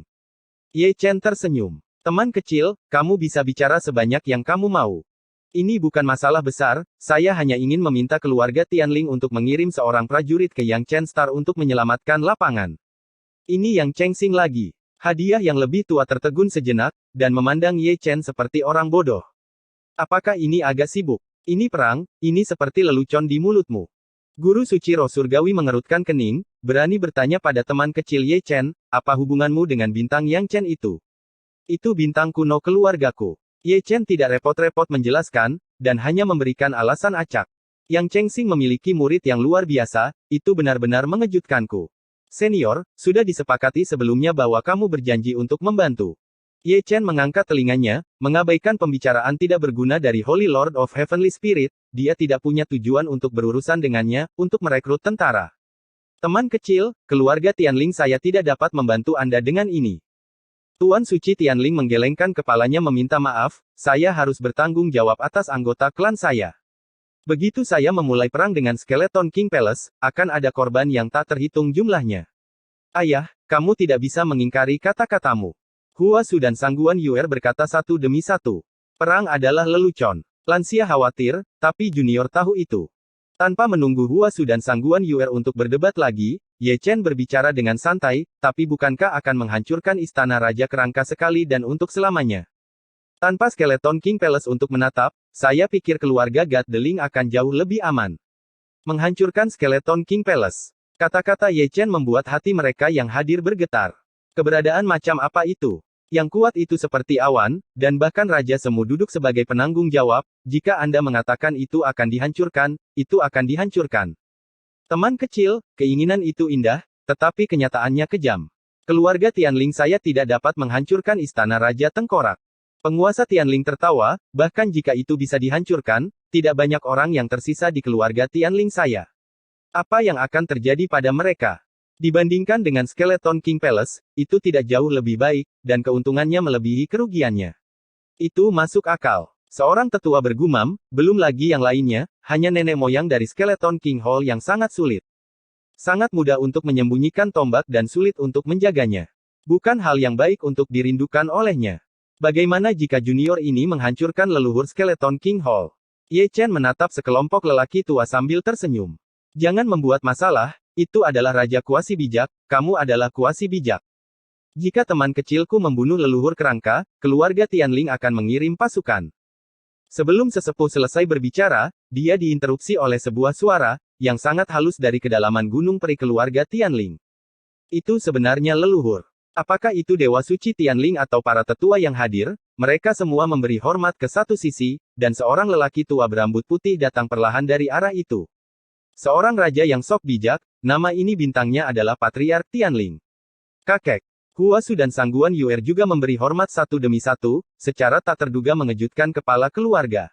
Ye Chen tersenyum. Teman kecil, kamu bisa bicara sebanyak yang kamu mau. Ini bukan masalah besar, saya hanya ingin meminta keluarga Tianling untuk mengirim seorang prajurit ke Yang Chen Star untuk menyelamatkan lapangan. Ini Yang Chengxing lagi. Hadiah yang lebih tua tertegun sejenak, dan memandang Ye Chen seperti orang bodoh. Apakah ini agak sibuk? Ini perang, ini seperti lelucon di mulutmu. Guru suci roh surgawi mengerutkan kening, berani bertanya pada teman kecil Ye Chen, apa hubunganmu dengan bintang Yang Chen itu? Itu bintang kuno keluargaku. Ye Chen tidak repot-repot menjelaskan, dan hanya memberikan alasan acak. Yang Chengxing memiliki murid yang luar biasa, itu benar-benar mengejutkanku. Senior, sudah disepakati sebelumnya bahwa kamu berjanji untuk membantu. Ye Chen mengangkat telinganya, mengabaikan pembicaraan tidak berguna dari Holy Lord of Heavenly Spirit, dia tidak punya tujuan untuk berurusan dengannya, untuk merekrut tentara. Teman kecil, keluarga Tianling saya tidak dapat membantu Anda dengan ini. Tuan Suci Tianling menggelengkan kepalanya meminta maaf, saya harus bertanggung jawab atas anggota klan saya. Begitu saya memulai perang dengan Skeleton King Palace, akan ada korban yang tak terhitung jumlahnya. Ayah, kamu tidak bisa mengingkari kata-katamu. Hua Su dan Sangguan Yuer berkata satu demi satu. Perang adalah lelucon. Lansia khawatir, tapi junior tahu itu. Tanpa menunggu Hua Su dan Sangguan Yuer untuk berdebat lagi, Ye Chen berbicara dengan santai, tapi bukankah akan menghancurkan istana raja kerangka sekali dan untuk selamanya? Tanpa Skeleton King Palace untuk menatap, saya pikir keluarga God the Ling akan jauh lebih aman. Menghancurkan Skeleton King Palace. Kata-kata Ye Chen membuat hati mereka yang hadir bergetar. Keberadaan macam apa itu? Yang kuat itu seperti awan, dan bahkan Raja Semu duduk sebagai penanggung jawab, jika Anda mengatakan itu akan dihancurkan, itu akan dihancurkan. Teman kecil, keinginan itu indah, tetapi kenyataannya kejam. Keluarga Tianling saya tidak dapat menghancurkan istana Raja Tengkorak. Penguasa Tianling tertawa, bahkan jika itu bisa dihancurkan, tidak banyak orang yang tersisa di keluarga Tianling saya. Apa yang akan terjadi pada mereka? Dibandingkan dengan Skeleton King Palace, itu tidak jauh lebih baik, dan keuntungannya melebihi kerugiannya. Itu masuk akal. Seorang tetua bergumam, belum lagi yang lainnya, hanya nenek moyang dari Skeleton King Hall yang sangat sulit. Sangat mudah untuk menyembunyikan tombak dan sulit untuk menjaganya. Bukan hal yang baik untuk dirindukan olehnya. Bagaimana jika junior ini menghancurkan leluhur Skeleton King Hall? Ye Chen menatap sekelompok lelaki tua sambil tersenyum. Jangan membuat masalah, itu adalah Raja Kuasi Bijak, kamu adalah Kuasi Bijak. Jika teman kecilku membunuh leluhur kerangka, keluarga Tianling akan mengirim pasukan. Sebelum sesepuh selesai berbicara, dia diinterupsi oleh sebuah suara, yang sangat halus dari kedalaman gunung peri keluarga Tianling. Itu sebenarnya leluhur. Apakah itu Dewa Suci Tianling atau para tetua yang hadir? Mereka semua memberi hormat ke satu sisi, dan seorang lelaki tua berambut putih datang perlahan dari arah itu. Seorang raja yang sok bijak, nama ini bintangnya adalah Patriark Tianling. Kakek Huasu dan Sangguan Yuer juga memberi hormat satu demi satu, secara tak terduga mengejutkan kepala keluarga.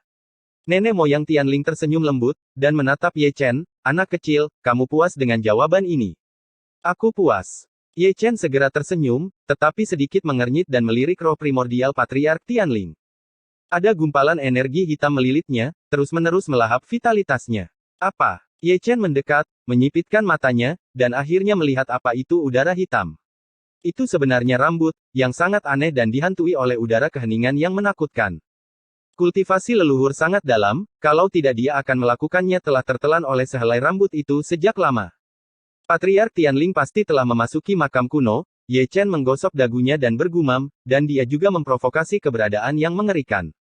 Nenek moyang Tianling tersenyum lembut, dan menatap Ye Chen, anak kecil, kamu puas dengan jawaban ini? Aku puas. Ye Chen segera tersenyum, tetapi sedikit mengernyit dan melirik roh primordial Patriark Tianling. Ada gumpalan energi hitam melilitnya, terus-menerus melahap vitalitasnya. Apa? Ye Chen mendekat, menyipitkan matanya, dan akhirnya melihat apa itu udara hitam. Itu sebenarnya rambut, yang sangat aneh dan dihantui oleh udara keheningan yang menakutkan. Kultivasi leluhur sangat dalam, kalau tidak dia akan melakukannya telah tertelan oleh sehelai rambut itu sejak lama. Patriark Tianling pasti telah memasuki makam kuno, Ye Chen menggosok dagunya dan bergumam, dan dia juga memprovokasi keberadaan yang mengerikan.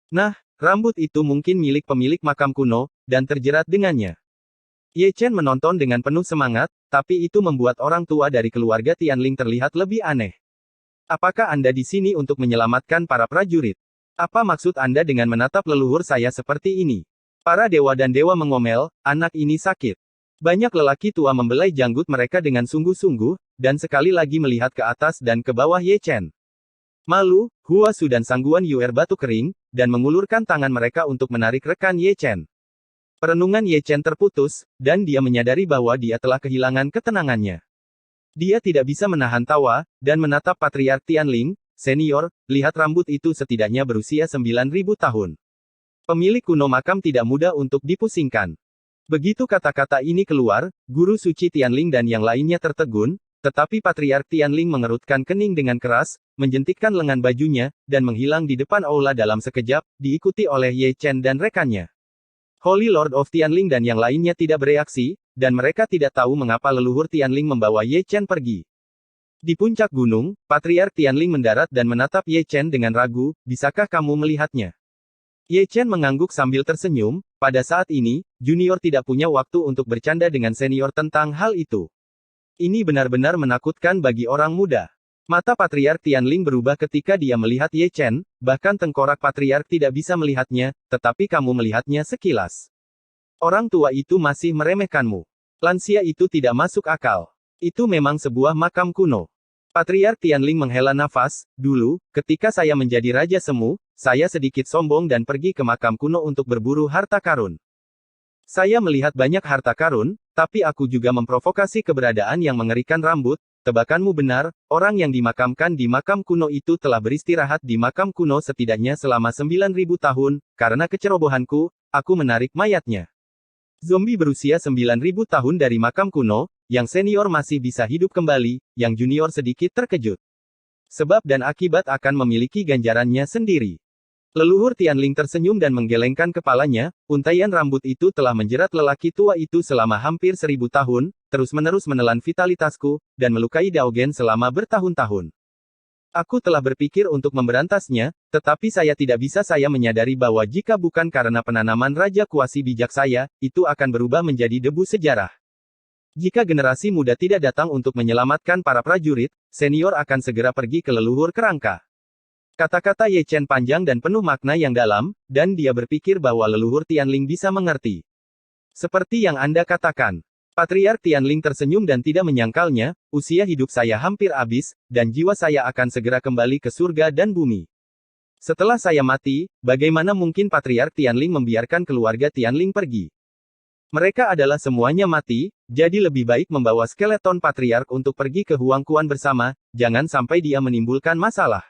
Nah, rambut itu mungkin milik pemilik makam kuno, dan terjerat dengannya. Ye Chen menonton dengan penuh semangat, tapi itu membuat orang tua dari keluarga Tianling terlihat lebih aneh. Apakah Anda di sini untuk menyelamatkan para prajurit? Apa maksud Anda dengan menatap leluhur saya seperti ini? Para dewa dan dewa mengomel, anak ini sakit. Banyak lelaki tua membelai janggut mereka dengan sungguh-sungguh, dan sekali lagi melihat ke atas dan ke bawah Ye Chen. Malu, Huasu dan Sangguan Yuer batuk kering, dan mengulurkan tangan mereka untuk menarik rekan Ye Chen. Perenungan Ye Chen terputus, dan dia menyadari bahwa dia telah kehilangan ketenangannya. Dia tidak bisa menahan tawa, dan menatap Patriark Tianling, senior, lihat rambut itu setidaknya berusia 9.000 tahun. Pemilik kuno makam tidak mudah untuk dipusingkan. Begitu kata-kata ini keluar, Guru Suci Tianling dan yang lainnya tertegun, tetapi Patriark Tianling mengerutkan kening dengan keras, menjentikkan lengan bajunya, dan menghilang di depan aula dalam sekejap, diikuti oleh Ye Chen dan rekannya. Holy Lord of Tianling dan yang lainnya tidak bereaksi, dan mereka tidak tahu mengapa leluhur Tianling membawa Ye Chen pergi. Di puncak gunung, Patriark Tianling mendarat dan menatap Ye Chen dengan ragu, bisakah kamu melihatnya? Ye Chen mengangguk sambil tersenyum, pada saat ini, junior tidak punya waktu untuk bercanda dengan senior tentang hal itu. Ini benar-benar menakutkan bagi orang muda. Mata Patriark Tianling berubah ketika dia melihat Ye Chen, bahkan tengkorak Patriark tidak bisa melihatnya, tetapi kamu melihatnya sekilas. Orang tua itu masih meremehkanmu. Lansia itu tidak masuk akal. Itu memang sebuah makam kuno. Patriark Tianling menghela nafas, dulu, ketika saya menjadi Raja Semu, saya sedikit sombong dan pergi ke makam kuno untuk berburu harta karun. Saya melihat banyak harta karun, tapi aku juga memprovokasi keberadaan yang mengerikan rambut. Tebakanmu benar, orang yang dimakamkan di makam kuno itu telah beristirahat di makam kuno setidaknya selama 9.000 tahun, karena kecerobohanku, aku menarik mayatnya. Zombie berusia 9.000 tahun dari makam kuno, yang senior masih bisa hidup kembali, yang junior sedikit terkejut. Sebab dan akibat akan memiliki ganjarannya sendiri. Leluhur Tianling tersenyum dan menggelengkan kepalanya, untaian rambut itu telah menjerat lelaki tua itu selama hampir 1.000 tahun, terus-menerus menelan vitalitasku, dan melukai Daogen selama bertahun-tahun. Aku telah berpikir untuk memberantasnya, tetapi saya tidak bisa. Saya menyadari bahwa jika bukan karena penanaman Raja Kuasi bijak saya, itu akan berubah menjadi debu sejarah. Jika generasi muda tidak datang untuk menyelamatkan para prajurit, senior akan segera pergi ke leluhur kerangka. Kata-kata Ye Chen panjang dan penuh makna yang dalam, dan dia berpikir bahwa leluhur Tianling bisa mengerti. Seperti yang Anda katakan. Patriark Tianling tersenyum dan tidak menyangkalnya, usia hidup saya hampir habis, dan jiwa saya akan segera kembali ke surga dan bumi. Setelah saya mati, bagaimana mungkin Patriark Tianling membiarkan keluarga Tianling pergi? Mereka adalah semuanya mati, jadi lebih baik membawa skeleton Patriark untuk pergi ke Huangquan bersama, jangan sampai dia menimbulkan masalah.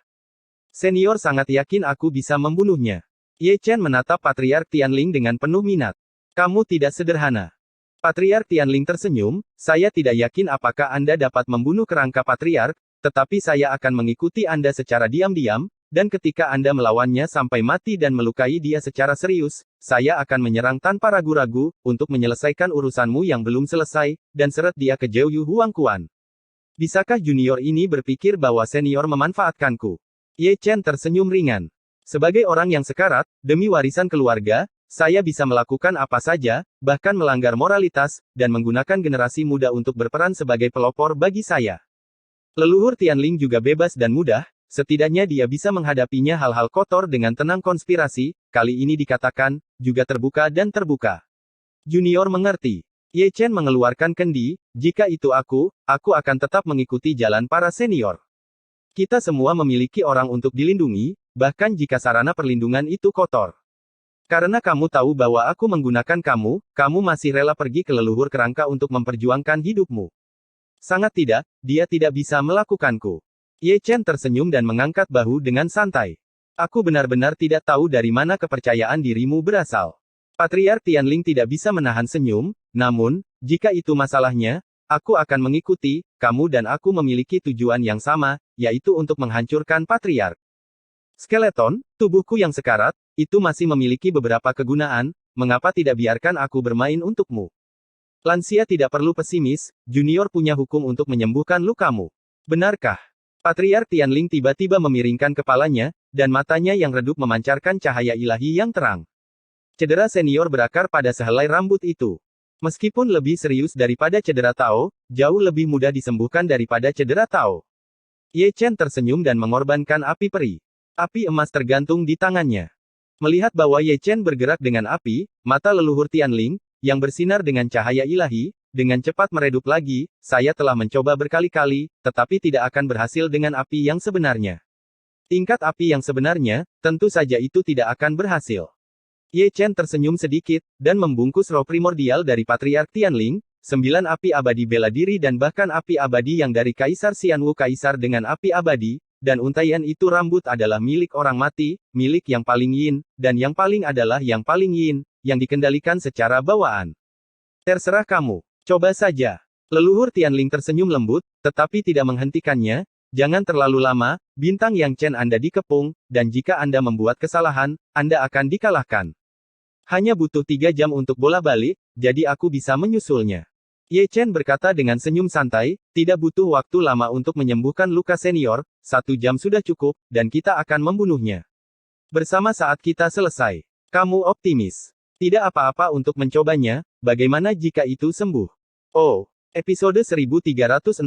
Senior sangat yakin aku bisa membunuhnya. Ye Chen menatap Patriark Tianling dengan penuh minat. Kamu tidak sederhana. Patriark Tianling tersenyum, saya tidak yakin apakah Anda dapat membunuh kerangka Patriark, tetapi saya akan mengikuti Anda secara diam-diam, dan ketika Anda melawannya sampai mati dan melukai dia secara serius, saya akan menyerang tanpa ragu-ragu, untuk menyelesaikan urusanmu yang belum selesai, dan seret dia ke Jeoyu Huangquan. Bisakah junior ini berpikir bahwa senior memanfaatkanku? Ye Chen tersenyum ringan. Sebagai orang yang sekarat, demi warisan keluarga, saya bisa melakukan apa saja, bahkan melanggar moralitas, dan menggunakan generasi muda untuk berperan sebagai pelopor bagi saya. Leluhur Tianling juga bebas dan mudah, setidaknya dia bisa menghadapinya hal-hal kotor dengan tenang. Konspirasi, kali ini dikatakan, juga terbuka dan terbuka. Junior mengerti. Ye Chen mengeluarkan kendi, jika itu aku akan tetap mengikuti jalan para senior. Kita semua memiliki orang untuk dilindungi, bahkan jika sarana perlindungan itu kotor. Karena kamu tahu bahwa aku menggunakan kamu, kamu masih rela pergi ke leluhur kerangka untuk memperjuangkan hidupmu. Sangat tidak, dia tidak bisa melakukanku. Ye Chen tersenyum dan mengangkat bahu dengan santai. Aku benar-benar tidak tahu dari mana kepercayaan dirimu berasal. Patriark Tianling tidak bisa menahan senyum, namun, jika itu masalahnya, aku akan mengikuti, kamu dan aku memiliki tujuan yang sama, yaitu untuk menghancurkan Patriark. Skeleton, tubuhku yang sekarat, itu masih memiliki beberapa kegunaan, mengapa tidak biarkan aku bermain untukmu? Lansia tidak perlu pesimis, junior punya hukum untuk menyembuhkan lukamu. Benarkah? Patriark Tianling tiba-tiba memiringkan kepalanya, dan matanya yang redup memancarkan cahaya ilahi yang terang. Cedera senior berakar pada sehelai rambut itu. Meskipun lebih serius daripada cedera Tao, jauh lebih mudah disembuhkan daripada cedera Tao. Ye Chen tersenyum dan mengorbankan api peri. Api emas tergantung di tangannya. Melihat bahwa Ye Chen bergerak dengan api, mata leluhur Tianling, yang bersinar dengan cahaya ilahi, dengan cepat meredup lagi. Saya telah mencoba berkali-kali, tetapi tidak akan berhasil dengan api yang sebenarnya. Tingkat api yang sebenarnya, tentu saja itu tidak akan berhasil. Ye Chen tersenyum sedikit, dan membungkus roh primordial dari Patriark Tianling, 9 api abadi bela diri dan bahkan api abadi yang dari Kaisar Xianwu Kaisar dengan api abadi, dan untaian itu rambut adalah milik orang mati, milik yang paling yin, dan yang paling adalah yang paling yin, yang dikendalikan secara bawaan. Terserah kamu, coba saja. Leluhur Tianling tersenyum lembut, tetapi tidak menghentikannya, jangan terlalu lama, bintang Yang Chen Anda dikepung, dan jika Anda membuat kesalahan, Anda akan dikalahkan. Hanya butuh 3 jam untuk bola balik, jadi aku bisa menyusulnya. Ye Chen berkata dengan senyum santai, tidak butuh waktu lama untuk menyembuhkan luka senior, 1 jam sudah cukup, dan kita akan membunuhnya. Bersama saat kita selesai. Kamu optimis. Tidak apa-apa untuk mencobanya, bagaimana jika itu sembuh? Oh, episode 1364,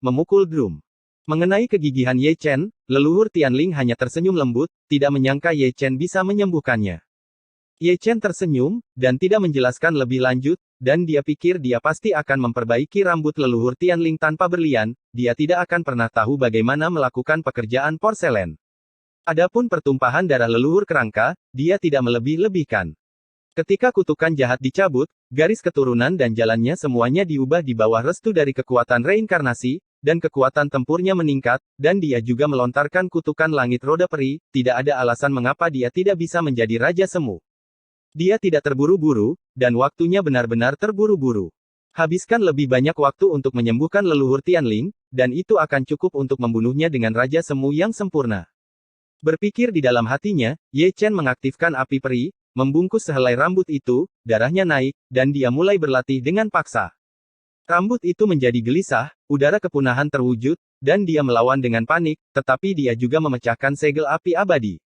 memukul drum. Mengenai kegigihan Ye Chen, leluhur Tianling hanya tersenyum lembut, tidak menyangka Ye Chen bisa menyembuhkannya. Ye Chen tersenyum, dan tidak menjelaskan lebih lanjut, dan dia pikir dia pasti akan memperbaiki rambut leluhur Tianling tanpa berlian, dia tidak akan pernah tahu bagaimana melakukan pekerjaan porselen. Adapun pertumpahan darah leluhur kerangka, dia tidak melebih-lebihkan. Ketika kutukan jahat dicabut, garis keturunan dan jalannya semuanya diubah di bawah restu dari kekuatan reinkarnasi, dan kekuatan tempurnya meningkat, dan dia juga melontarkan kutukan langit roda peri, tidak ada alasan mengapa dia tidak bisa menjadi Raja Semu. Dia tidak terburu-buru, dan waktunya benar-benar terburu-buru. Habiskan lebih banyak waktu untuk menyembuhkan leluhur Tianling, dan itu akan cukup untuk membunuhnya dengan Raja Semu yang sempurna. Berpikir di dalam hatinya, Ye Chen mengaktifkan api peri, membungkus sehelai rambut itu, darahnya naik, dan dia mulai berlatih dengan paksa. Rambut itu menjadi gelisah, udara kepunahan terwujud, dan dia melawan dengan panik, tetapi dia juga memecahkan segel api abadi.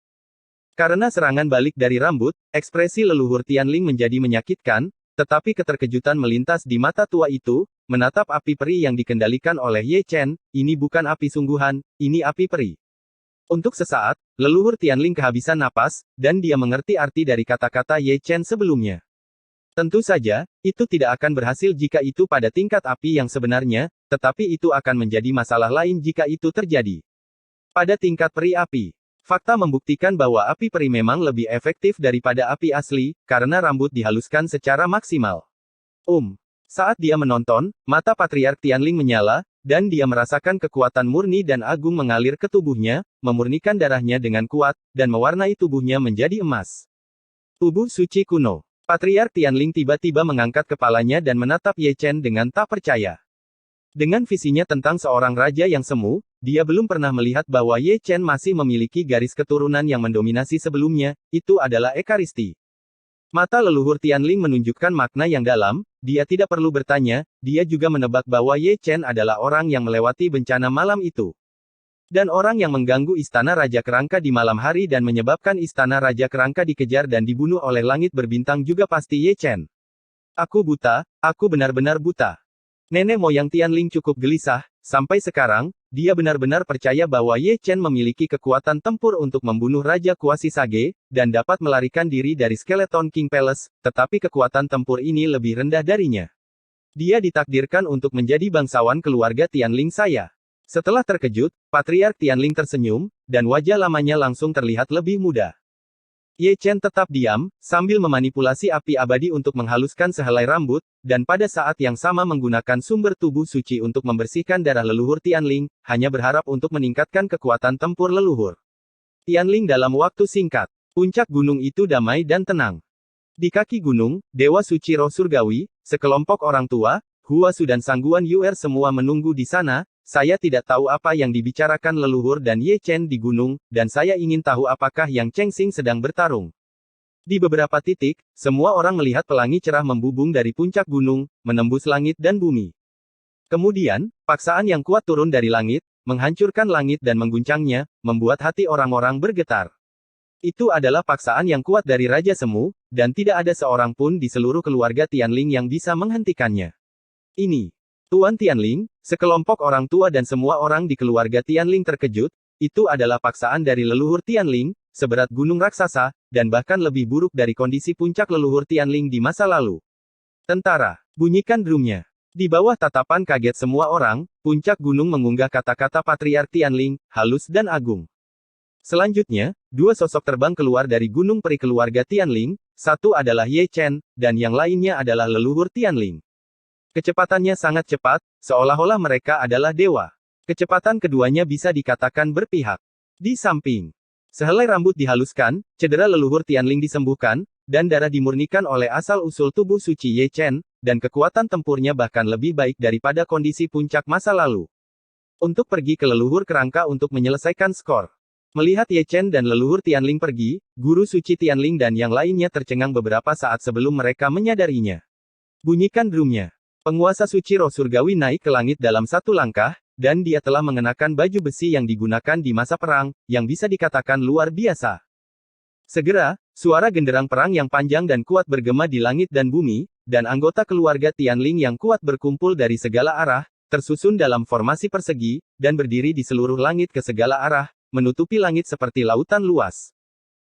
Karena serangan balik dari rambut, ekspresi leluhur Tianling menjadi menyakitkan, tetapi keterkejutan melintas di mata tua itu, menatap api peri yang dikendalikan oleh Ye Chen. Ini bukan api sungguhan, ini api peri. Untuk sesaat, leluhur Tianling kehabisan napas, dan dia mengerti arti dari kata-kata Ye Chen sebelumnya. Tentu saja, itu tidak akan berhasil jika itu pada tingkat api yang sebenarnya, tetapi itu akan menjadi masalah lain jika itu terjadi pada tingkat peri api. Fakta membuktikan bahwa api peri memang lebih efektif daripada api asli, karena rambut dihaluskan secara maksimal. Saat dia menonton, mata Patriark Tianling menyala, dan dia merasakan kekuatan murni dan agung mengalir ke tubuhnya, memurnikan darahnya dengan kuat, dan mewarnai tubuhnya menjadi emas. Tubuh suci kuno. Patriark Tianling tiba-tiba mengangkat kepalanya dan menatap Ye Chen dengan tak percaya. Dengan visinya tentang seorang raja yang semu, dia belum pernah melihat bahwa Ye Chen masih memiliki garis keturunan yang mendominasi sebelumnya, itu adalah Ekaristi. Mata leluhur Tianling menunjukkan makna yang dalam, dia tidak perlu bertanya, dia juga menebak bahwa Ye Chen adalah orang yang melewati bencana malam itu. Dan orang yang mengganggu Istana Raja Kerangka di malam hari dan menyebabkan Istana Raja Kerangka dikejar dan dibunuh oleh langit berbintang juga pasti Ye Chen. Aku buta, aku benar-benar buta. Nenek moyang Tianling cukup gelisah, sampai sekarang, dia benar-benar percaya bahwa Ye Chen memiliki kekuatan tempur untuk membunuh Raja Kuasi Sage, dan dapat melarikan diri dari Skeleton King Palace, tetapi kekuatan tempur ini lebih rendah darinya. Dia ditakdirkan untuk menjadi bangsawan keluarga Tianling saya. Setelah terkejut, Patriark Tianling tersenyum, dan wajah lamanya langsung terlihat lebih muda. Ye Chen tetap diam, sambil memanipulasi api abadi untuk menghaluskan sehelai rambut, dan pada saat yang sama menggunakan sumber tubuh suci untuk membersihkan darah leluhur Tianling, hanya berharap untuk meningkatkan kekuatan tempur leluhur Tianling dalam waktu singkat. Puncak gunung itu damai dan tenang. Di kaki gunung, Dewa Suci Roh Surgawi, sekelompok orang tua, Huasu dan Sangguan Yuer semua menunggu di sana. Saya tidak tahu apa yang dibicarakan leluhur dan Ye Chen di gunung, dan saya ingin tahu apakah yang Cheng Xing sedang bertarung. Di beberapa titik, semua orang melihat pelangi cerah membubung dari puncak gunung, menembus langit dan bumi. Kemudian, paksaan yang kuat turun dari langit, menghancurkan langit dan mengguncangnya, membuat hati orang-orang bergetar. Itu adalah paksaan yang kuat dari Raja Semu, dan tidak ada seorang pun di seluruh keluarga Tianling yang bisa menghentikannya. Ini. Tuan Tianling, sekelompok orang tua dan semua orang di keluarga Tianling terkejut, itu adalah paksaan dari leluhur Tianling, seberat gunung raksasa, dan bahkan lebih buruk dari kondisi puncak leluhur Tianling di masa lalu. Tentara, bunyikan drumnya. Di bawah tatapan kaget semua orang, puncak gunung mengunggah kata-kata Patriark Tianling, halus dan agung. Selanjutnya, dua sosok terbang keluar dari gunung peri keluarga Tianling, satu adalah Ye Chen, dan yang lainnya adalah leluhur Tianling. Kecepatannya sangat cepat, seolah-olah mereka adalah dewa. Kecepatan keduanya bisa dikatakan berpihak. Di samping, sehelai rambut dihaluskan, cedera leluhur Tianling disembuhkan, dan darah dimurnikan oleh asal-usul tubuh suci Ye Chen, dan kekuatan tempurnya bahkan lebih baik daripada kondisi puncak masa lalu. Untuk pergi ke leluhur kerangka untuk menyelesaikan skor. Melihat Ye Chen dan leluhur Tianling pergi, guru suci Tianling dan yang lainnya tercengang beberapa saat sebelum mereka menyadarinya. Bunyikan drumnya. Penguasa suci roh surgawi naik ke langit dalam satu langkah, dan dia telah mengenakan baju besi yang digunakan di masa perang, yang bisa dikatakan luar biasa. Segera, suara genderang perang yang panjang dan kuat bergema di langit dan bumi, dan anggota keluarga Tianling yang kuat berkumpul dari segala arah, tersusun dalam formasi persegi, dan berdiri di seluruh langit ke segala arah, menutupi langit seperti lautan luas.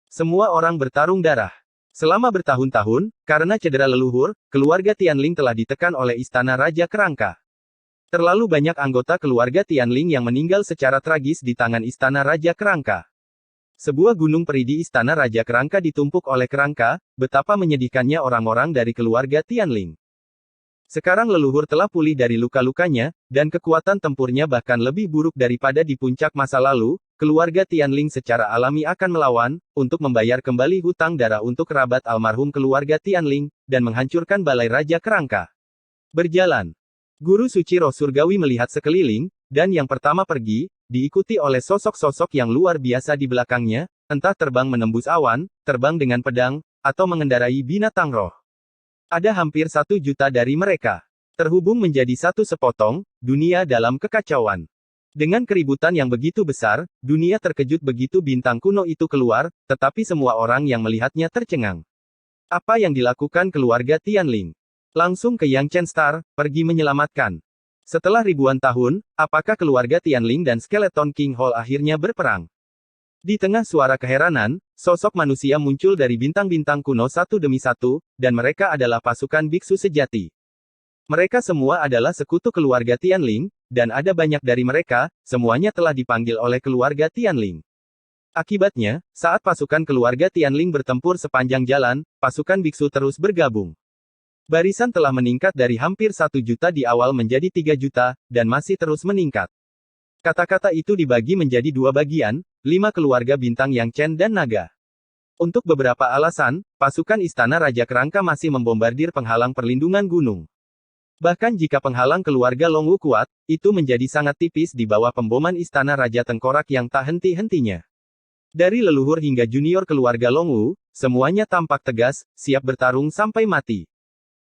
Semua orang bertarung darah. Selama bertahun-tahun, karena cedera leluhur, keluarga Tianling telah ditekan oleh Istana Raja Kerangka. Terlalu banyak anggota keluarga Tianling yang meninggal secara tragis di tangan Istana Raja Kerangka. Sebuah gunung peri di Istana Raja Kerangka ditumpuk oleh kerangka, betapa menyedihkannya orang-orang dari keluarga Tianling. Sekarang leluhur telah pulih dari luka-lukanya, dan kekuatan tempurnya bahkan lebih buruk daripada di puncak masa lalu. Keluarga Tianling secara alami akan melawan, untuk membayar kembali hutang darah untuk kerabat almarhum keluarga Tianling, dan menghancurkan balai Raja Kerangka. Berjalan. Guru suci roh surgawi melihat sekeliling, dan yang pertama pergi, diikuti oleh sosok-sosok yang luar biasa di belakangnya, entah terbang menembus awan, terbang dengan pedang, atau mengendarai binatang roh. Ada hampir 1 juta dari mereka. Terhubung menjadi satu sepotong, dunia dalam kekacauan. Dengan keributan yang begitu besar, dunia terkejut begitu bintang kuno itu keluar, tetapi semua orang yang melihatnya tercengang. Apa yang dilakukan keluarga Tianling? Langsung ke Yang Chen Star, pergi menyelamatkan. Setelah ribuan tahun, apakah keluarga Tianling dan Skeleton King Hall akhirnya berperang? Di tengah suara keheranan, sosok manusia muncul dari bintang-bintang kuno satu demi satu, dan mereka adalah pasukan biksu sejati. Mereka semua adalah sekutu keluarga Tianling, dan ada banyak dari mereka, semuanya telah dipanggil oleh keluarga Tianling. Akibatnya, saat pasukan keluarga Tianling bertempur sepanjang jalan, pasukan biksu terus bergabung. Barisan telah meningkat dari hampir 1 juta di awal menjadi 3 juta, dan masih terus meningkat. Kata-kata itu dibagi menjadi 2 bagian, 5 keluarga bintang Yang Chen dan Naga. Untuk beberapa alasan, pasukan Istana Raja Kerangka masih membombardir penghalang perlindungan gunung. Bahkan jika penghalang keluarga Longwu kuat, itu menjadi sangat tipis di bawah pemboman Istana Raja Tengkorak yang tak henti-hentinya. Dari leluhur hingga junior keluarga Longwu, semuanya tampak tegas, siap bertarung sampai mati.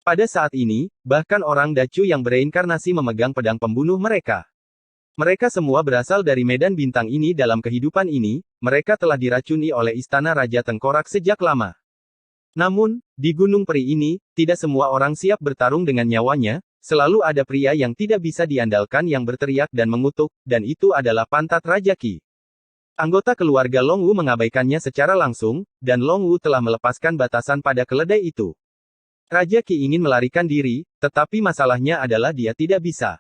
Pada saat ini, bahkan orang Dacu yang bereinkarnasi memegang pedang pembunuh mereka. Mereka semua berasal dari medan bintang ini dalam kehidupan ini, mereka telah diracuni oleh Istana Raja Tengkorak sejak lama. Namun, di Gunung Peri ini, tidak semua orang siap bertarung dengan nyawanya, selalu ada pria yang tidak bisa diandalkan yang berteriak dan mengutuk, dan itu adalah pantat Raja Qi. Anggota keluarga Longwu mengabaikannya secara langsung, dan Longwu telah melepaskan batasan pada keledai itu. Raja Qi ingin melarikan diri, tetapi masalahnya adalah dia tidak bisa.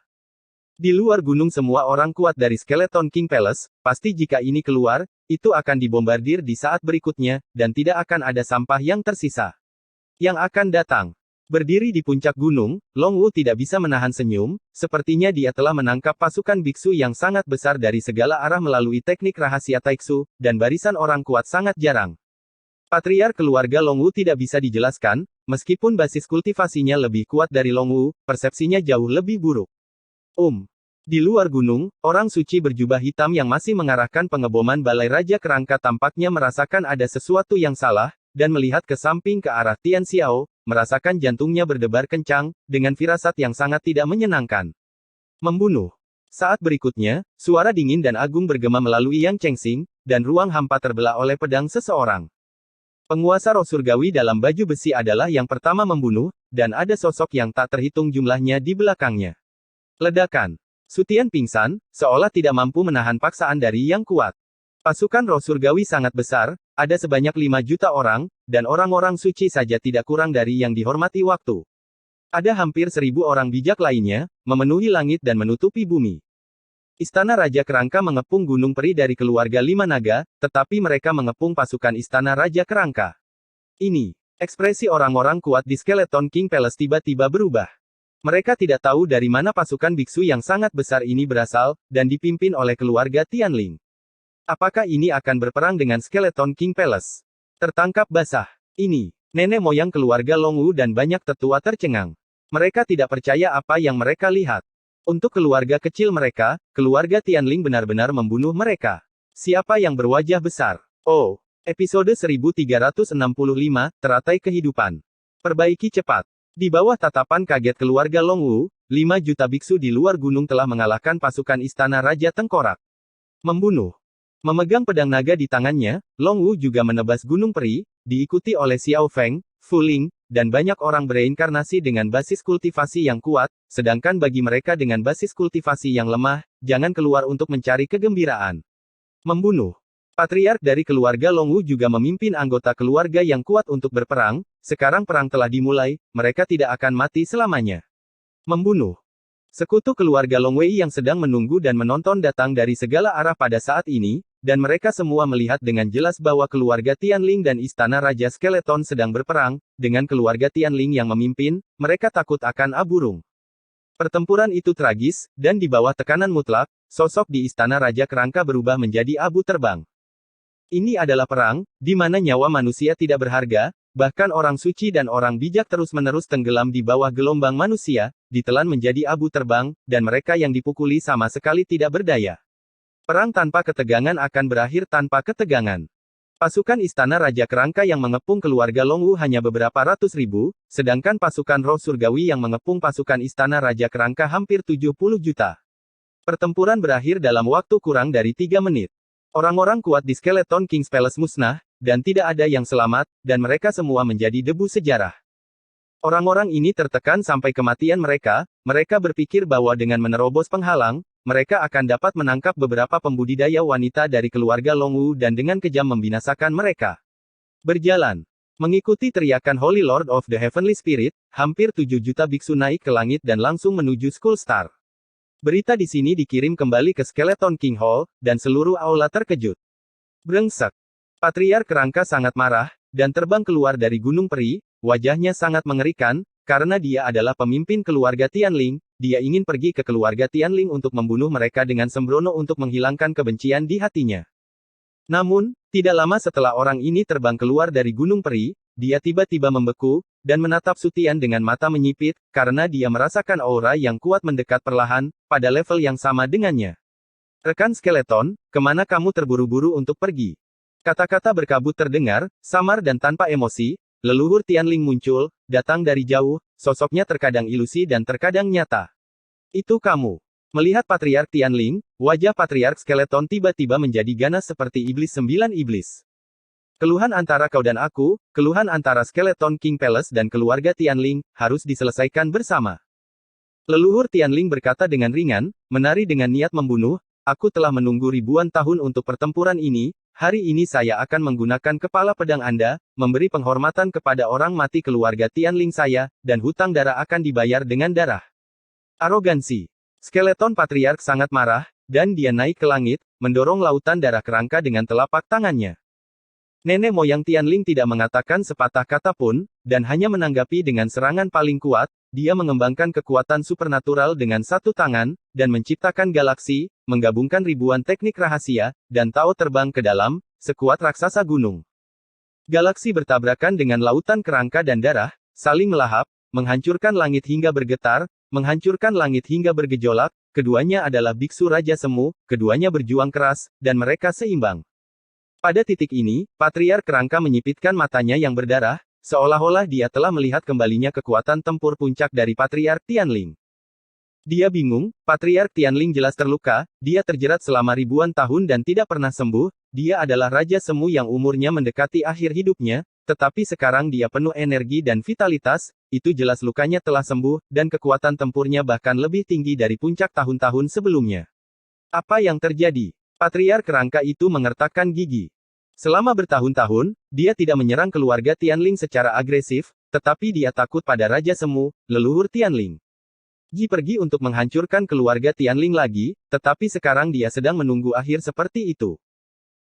Di luar gunung semua orang kuat dari Skeleton King Palace, pasti jika ini keluar, itu akan dibombardir di saat berikutnya, dan tidak akan ada sampah yang tersisa. Yang akan datang. Berdiri di puncak gunung, Longwu tidak bisa menahan senyum, sepertinya dia telah menangkap pasukan biksu yang sangat besar dari segala arah melalui teknik rahasia Taiksu, dan barisan orang kuat sangat jarang. Patriark keluarga Longwu tidak bisa dijelaskan, meskipun basis kultivasinya lebih kuat dari Longwu, persepsinya jauh lebih buruk. Di luar gunung, orang suci berjubah hitam yang masih mengarahkan pengeboman Balai Raja Kerangka tampaknya merasakan ada sesuatu yang salah, dan melihat ke samping ke arah Tian Xiao, merasakan jantungnya berdebar kencang, dengan firasat yang sangat tidak menyenangkan. Membunuh. Saat berikutnya, suara dingin dan agung bergema melalui Yang Chengxing, dan ruang hampa terbelah oleh pedang seseorang. Penguasa roh surgawi dalam baju besi adalah yang pertama membunuh, dan ada sosok yang tak terhitung jumlahnya di belakangnya. Ledakan. Sutian pingsan, seolah tidak mampu menahan paksaan dari yang kuat. Pasukan roh surgawi sangat besar, ada sebanyak 5 juta orang, dan orang-orang suci saja tidak kurang dari yang dihormati waktu. Ada hampir 1000 orang bijak lainnya, memenuhi langit dan menutupi bumi. Istana Raja Kerangka mengepung Gunung Peri dari keluarga 5 naga, tetapi mereka mengepung pasukan Istana Raja Kerangka. Ini, ekspresi orang-orang kuat di Skeleton King Palace tiba-tiba berubah. Mereka tidak tahu dari mana pasukan biksu yang sangat besar ini berasal, dan dipimpin oleh keluarga Tianling. Apakah ini akan berperang dengan Skeleton King Palace? Tertangkap basah. Ini, nenek moyang keluarga Longwu dan banyak tetua tercengang. Mereka tidak percaya apa yang mereka lihat. Untuk keluarga kecil mereka, keluarga Tianling benar-benar membunuh mereka. Siapa yang berwajah besar? Oh, episode 1365, Teratai Kehidupan. Perbaiki cepat. Di bawah tatapan kaget keluarga Longwu, 5 juta biksu di luar gunung telah mengalahkan pasukan Istana Raja Tengkorak. Membunuh. Memegang pedang naga di tangannya, Longwu juga menebas Gunung Peri, diikuti oleh Xiao Feng, Fu Ling, dan banyak orang bereinkarnasi dengan basis kultivasi yang kuat, sedangkan bagi mereka dengan basis kultivasi yang lemah, jangan keluar untuk mencari kegembiraan. Membunuh. Patriark dari keluarga Longwu juga memimpin anggota keluarga yang kuat untuk berperang, sekarang perang telah dimulai, mereka tidak akan mati selamanya. Membunuh. Sekutu keluarga Longwei yang sedang menunggu dan menonton datang dari segala arah pada saat ini, dan mereka semua melihat dengan jelas bahwa keluarga Tianling dan Istana Raja Skeleton sedang berperang, dengan keluarga Tianling yang memimpin, mereka takut akan aburung. Pertempuran itu tragis, dan di bawah tekanan mutlak, sosok di Istana Raja Kerangka berubah menjadi abu terbang. Ini adalah perang, di mana nyawa manusia tidak berharga, bahkan orang suci dan orang bijak terus-menerus tenggelam di bawah gelombang manusia, ditelan menjadi abu terbang, dan mereka yang dipukuli sama sekali tidak berdaya. Perang tanpa ketegangan akan berakhir tanpa ketegangan. Pasukan Istana Raja Kerangka yang mengepung keluarga Longwu hanya beberapa ratus ribu, sedangkan pasukan roh surgawi yang mengepung pasukan Istana Raja Kerangka hampir 70 juta. Pertempuran berakhir dalam waktu kurang dari 3 menit. Orang-orang kuat di Skeleton King's Palace musnah, dan tidak ada yang selamat, dan mereka semua menjadi debu sejarah. Orang-orang ini tertekan sampai kematian mereka berpikir bahwa dengan menerobos penghalang, mereka akan dapat menangkap beberapa pembudidaya wanita dari keluarga Longwu dan dengan kejam membinasakan mereka. Berjalan. Mengikuti teriakan Holy Lord of the Heavenly Spirit, hampir 7 juta biksu naik ke langit dan langsung menuju Skull Star. Berita di sini dikirim kembali ke Skeleton King Hall, dan seluruh aula terkejut. Brengsek. Patriark Kerangka sangat marah, dan terbang keluar dari Gunung Peri, wajahnya sangat mengerikan, karena dia adalah pemimpin keluarga Tianling, dia ingin pergi ke keluarga Tianling untuk membunuh mereka dengan sembrono untuk menghilangkan kebencian di hatinya. Namun, tidak lama setelah orang ini terbang keluar dari Gunung Peri, dia tiba-tiba membeku, dan menatap Sutian dengan mata menyipit, karena dia merasakan aura yang kuat mendekat perlahan, pada level yang sama dengannya. Rekan skeleton, kemana kamu terburu-buru untuk pergi? Kata-kata berkabut terdengar, samar dan tanpa emosi, leluhur Tianling muncul, datang dari jauh, sosoknya terkadang ilusi dan terkadang nyata. Itu kamu. Melihat Patriark Tianling, wajah Patriark Skeleton tiba-tiba menjadi ganas seperti iblis 9 iblis. Keluhan antara kau dan aku, keluhan antara Skeleton King Palace dan keluarga Tianling, harus diselesaikan bersama. Leluhur Tianling berkata dengan ringan, menari dengan niat membunuh, aku telah menunggu ribuan tahun untuk pertempuran ini, hari ini saya akan menggunakan kepala pedang Anda, memberi penghormatan kepada orang mati keluarga Tianling saya, dan hutang darah akan dibayar dengan darah. Arogansi. Skeleton Patriark sangat marah, dan dia naik ke langit, mendorong lautan darah kerangka dengan telapak tangannya. Nenek moyang Tianling tidak mengatakan sepatah kata pun, dan hanya menanggapi dengan serangan paling kuat, dia mengembangkan kekuatan supernatural dengan satu tangan, dan menciptakan galaksi, menggabungkan ribuan teknik rahasia, dan Tao terbang ke dalam, sekuat raksasa gunung. Galaksi bertabrakan dengan lautan kerangka dan darah, saling melahap, menghancurkan langit hingga bergetar, menghancurkan langit hingga bergejolak, keduanya adalah biksu Raja Semu, keduanya berjuang keras, dan mereka seimbang. Pada titik ini, Patriark Kerangka menyipitkan matanya yang berdarah, seolah-olah dia telah melihat kembalinya kekuatan tempur puncak dari Patriark Tianling. Dia bingung, Patriark Tianling jelas terluka, dia terjerat selama ribuan tahun dan tidak pernah sembuh, dia adalah Raja Semu yang umurnya mendekati akhir hidupnya, tetapi sekarang dia penuh energi dan vitalitas, itu jelas lukanya telah sembuh, dan kekuatan tempurnya bahkan lebih tinggi dari puncak tahun-tahun sebelumnya. Apa yang terjadi? Patriark Kerangka itu mengertakkan gigi. Selama bertahun-tahun, dia tidak menyerang keluarga Tianling secara agresif, tetapi dia takut pada Raja Semu, leluhur Tianling. Ji pergi untuk menghancurkan keluarga Tianling lagi, tetapi sekarang dia sedang menunggu akhir seperti itu.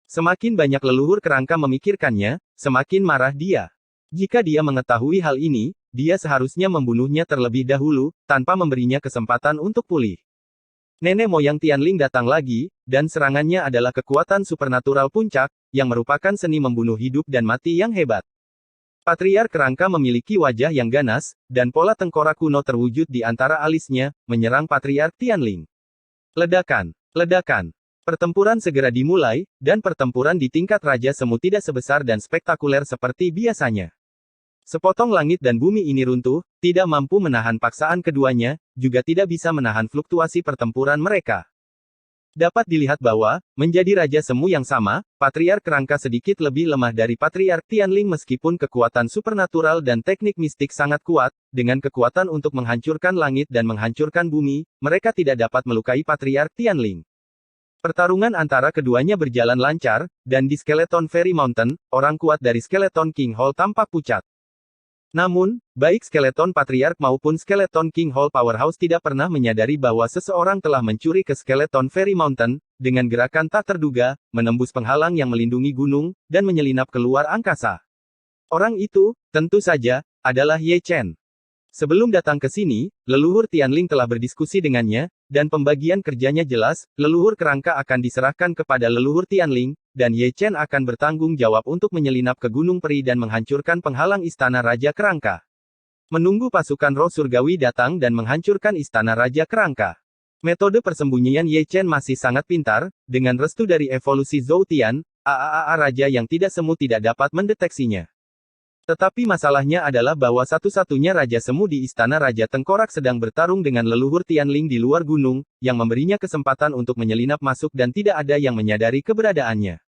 Semakin banyak leluhur kerangka memikirkannya, semakin marah dia. Jika dia mengetahui hal ini, dia seharusnya membunuhnya terlebih dahulu, tanpa memberinya kesempatan untuk pulih. Nenek moyang Tianling datang lagi, dan serangannya adalah kekuatan supernatural puncak, yang merupakan seni membunuh hidup dan mati yang hebat. Patriark Kerangka memiliki wajah yang ganas, dan pola tengkorak kuno terwujud di antara alisnya, menyerang Patriark Tianling. Ledakan. Ledakan. Pertempuran segera dimulai, dan pertempuran di tingkat Raja Semu tidak sebesar dan spektakuler seperti biasanya. Sepotong langit dan bumi ini runtuh, tidak mampu menahan paksaan keduanya, juga tidak bisa menahan fluktuasi pertempuran mereka. Dapat dilihat bahwa, menjadi Raja Semu yang sama, Patriark Kerangka sedikit lebih lemah dari Patriark Tianling meskipun kekuatan supernatural dan teknik mistik sangat kuat, dengan kekuatan untuk menghancurkan langit dan menghancurkan bumi, mereka tidak dapat melukai Patriark Tianling. Pertarungan antara keduanya berjalan lancar, dan di Skeleton Fairy Mountain, orang kuat dari Skeleton King Hall tampak pucat. Namun, baik Skeleton Patriark maupun Skeleton King Hall Powerhouse tidak pernah menyadari bahwa seseorang telah mencuri ke Skeleton Fairy Mountain, dengan gerakan tak terduga, menembus penghalang yang melindungi gunung, dan menyelinap keluar angkasa. Orang itu, tentu saja, adalah Ye Chen. Sebelum datang ke sini, leluhur Tianling telah berdiskusi dengannya, dan pembagian kerjanya jelas, leluhur kerangka akan diserahkan kepada leluhur Tianling, dan Ye Chen akan bertanggung jawab untuk menyelinap ke Gunung Peri dan menghancurkan penghalang istana Raja Kerangka. Menunggu pasukan roh surgawi datang dan menghancurkan istana Raja Kerangka. Metode persembunyian Ye Chen masih sangat pintar, dengan restu dari evolusi Zhou Tian, Raja yang tidak semu tidak dapat mendeteksinya. Tetapi masalahnya adalah bahwa satu-satunya Raja Semu di Istana Raja Tengkorak sedang bertarung dengan leluhur Tianling di luar gunung, yang memberinya kesempatan untuk menyelinap masuk dan tidak ada yang menyadari keberadaannya.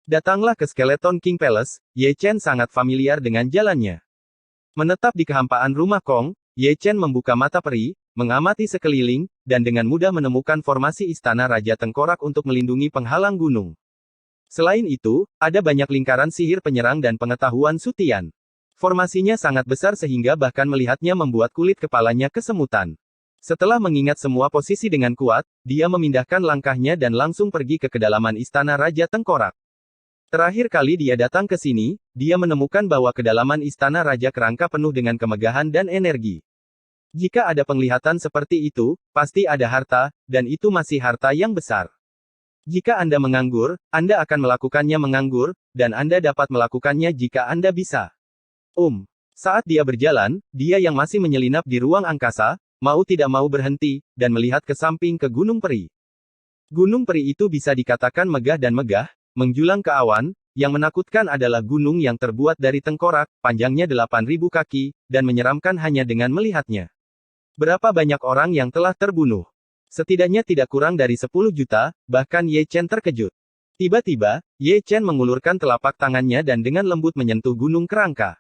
Datanglah ke Skeleton King Palace, Ye Chen sangat familiar dengan jalannya. Menetap di kehampaan rumah Kong, Ye Chen membuka mata peri, mengamati sekeliling, dan dengan mudah menemukan formasi Istana Raja Tengkorak untuk melindungi penghalang gunung. Selain itu, ada banyak lingkaran sihir penyerang dan pengetahuan Sutian. Formasinya sangat besar sehingga bahkan melihatnya membuat kulit kepalanya kesemutan. Setelah mengingat semua posisi dengan kuat, dia memindahkan langkahnya dan langsung pergi ke kedalaman Istana Raja Tengkorak. Terakhir kali dia datang ke sini, dia menemukan bahwa kedalaman Istana Raja Kerangka penuh dengan kemegahan dan energi. Jika ada penglihatan seperti itu, pasti ada harta, dan itu masih harta yang besar. Jika Anda menganggur, Anda akan melakukannya menganggur, dan Anda dapat melakukannya jika Anda bisa. Saat dia berjalan, dia yang masih menyelinap di ruang angkasa, mau tidak mau berhenti, dan melihat ke samping ke Gunung Peri. Gunung Peri itu bisa dikatakan megah dan megah, menjulang ke awan, yang menakutkan adalah gunung yang terbuat dari tengkorak, panjangnya 8.000 kaki, dan menyeramkan hanya dengan melihatnya. Berapa banyak orang yang telah terbunuh? Setidaknya tidak kurang dari 10 juta, bahkan Ye Chen terkejut. Tiba-tiba, Ye Chen mengulurkan telapak tangannya dan dengan lembut menyentuh gunung kerangka.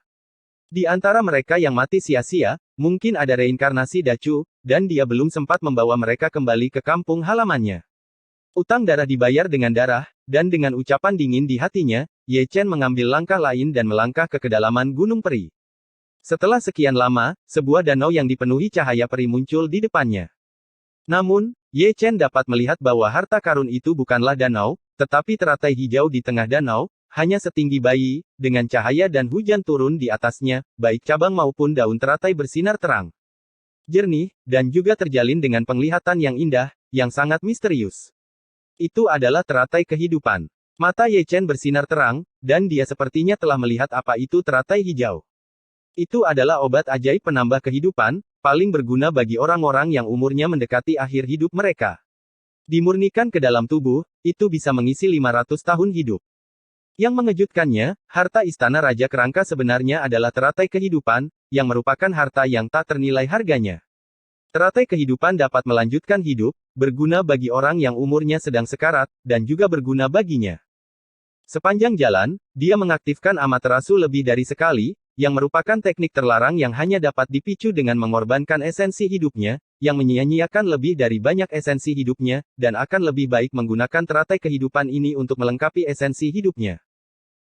Di antara mereka yang mati sia-sia, mungkin ada reinkarnasi Dacu, dan dia belum sempat membawa mereka kembali ke kampung halamannya. Utang darah dibayar dengan darah, dan dengan ucapan dingin di hatinya, Ye Chen mengambil langkah lain dan melangkah ke kedalaman Gunung Peri. Setelah sekian lama, sebuah danau yang dipenuhi cahaya peri muncul di depannya. Namun, Ye Chen dapat melihat bahwa harta karun itu bukanlah danau, tetapi teratai hijau di tengah danau, hanya setinggi bayi, dengan cahaya dan hujan turun di atasnya, baik cabang maupun daun teratai bersinar terang. Jernih, dan juga terjalin dengan penglihatan yang indah, yang sangat misterius. Itu adalah teratai kehidupan. Mata Ye Chen bersinar terang, dan dia sepertinya telah melihat apa itu teratai hijau. Itu adalah obat ajaib penambah kehidupan, paling berguna bagi orang-orang yang umurnya mendekati akhir hidup mereka. Dimurnikan ke dalam tubuh, itu bisa mengisi 500 tahun hidup. Yang mengejutkannya, harta Istana Raja Kerangka sebenarnya adalah teratai kehidupan, yang merupakan harta yang tak ternilai harganya. Teratai kehidupan dapat melanjutkan hidup, berguna bagi orang yang umurnya sedang sekarat, dan juga berguna baginya. Sepanjang jalan, dia mengaktifkan Amaterasu lebih dari sekali, yang merupakan teknik terlarang yang hanya dapat dipicu dengan mengorbankan esensi hidupnya, yang menyia-nyiakan lebih dari banyak esensi hidupnya, dan akan lebih baik menggunakan teratai kehidupan ini untuk melengkapi esensi hidupnya.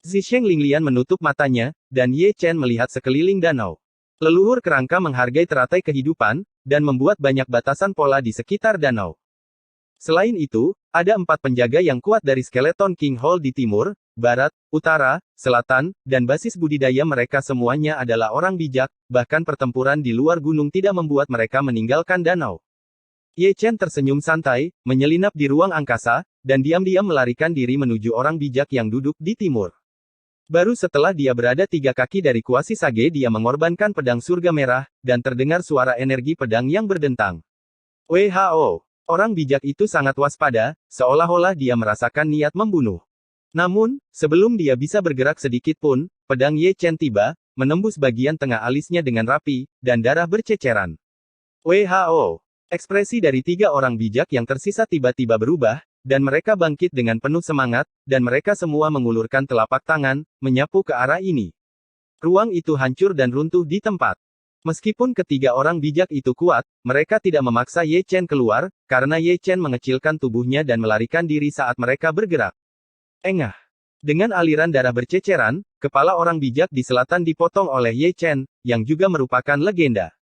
Zisheng Linglian menutup matanya, dan Ye Chen melihat sekeliling danau. Leluhur kerangka menghargai teratai kehidupan, dan membuat banyak batasan pola di sekitar danau. Selain itu, ada 4 penjaga yang kuat dari Skeleton King Hall di timur, barat, utara, selatan, dan basis budidaya mereka semuanya adalah orang bijak, bahkan pertempuran di luar gunung tidak membuat mereka meninggalkan danau. Ye Chen tersenyum santai, menyelinap di ruang angkasa, dan diam-diam melarikan diri menuju orang bijak yang duduk di timur. Baru setelah dia berada 3 kaki dari kuasi Sage dia mengorbankan pedang surga merah, dan terdengar suara energi pedang yang berdentang. WHO. Orang bijak itu sangat waspada, seolah-olah dia merasakan niat membunuh. Namun, sebelum dia bisa bergerak sedikit pun, pedang Ye Chen tiba, menembus bagian tengah alisnya dengan rapi, dan darah berceceran. WHO. Ekspresi dari 3 orang bijak yang tersisa tiba-tiba berubah, dan mereka bangkit dengan penuh semangat, dan mereka semua mengulurkan telapak tangan, menyapu ke arah ini. Ruang itu hancur dan runtuh di tempat. Meskipun ketiga orang bijak itu kuat, mereka tidak memaksa Ye Chen keluar, karena Ye Chen mengecilkan tubuhnya dan melarikan diri saat mereka bergerak. Engah. Dengan aliran darah berceceran, kepala orang bijak di selatan dipotong oleh Ye Chen, yang juga merupakan legenda.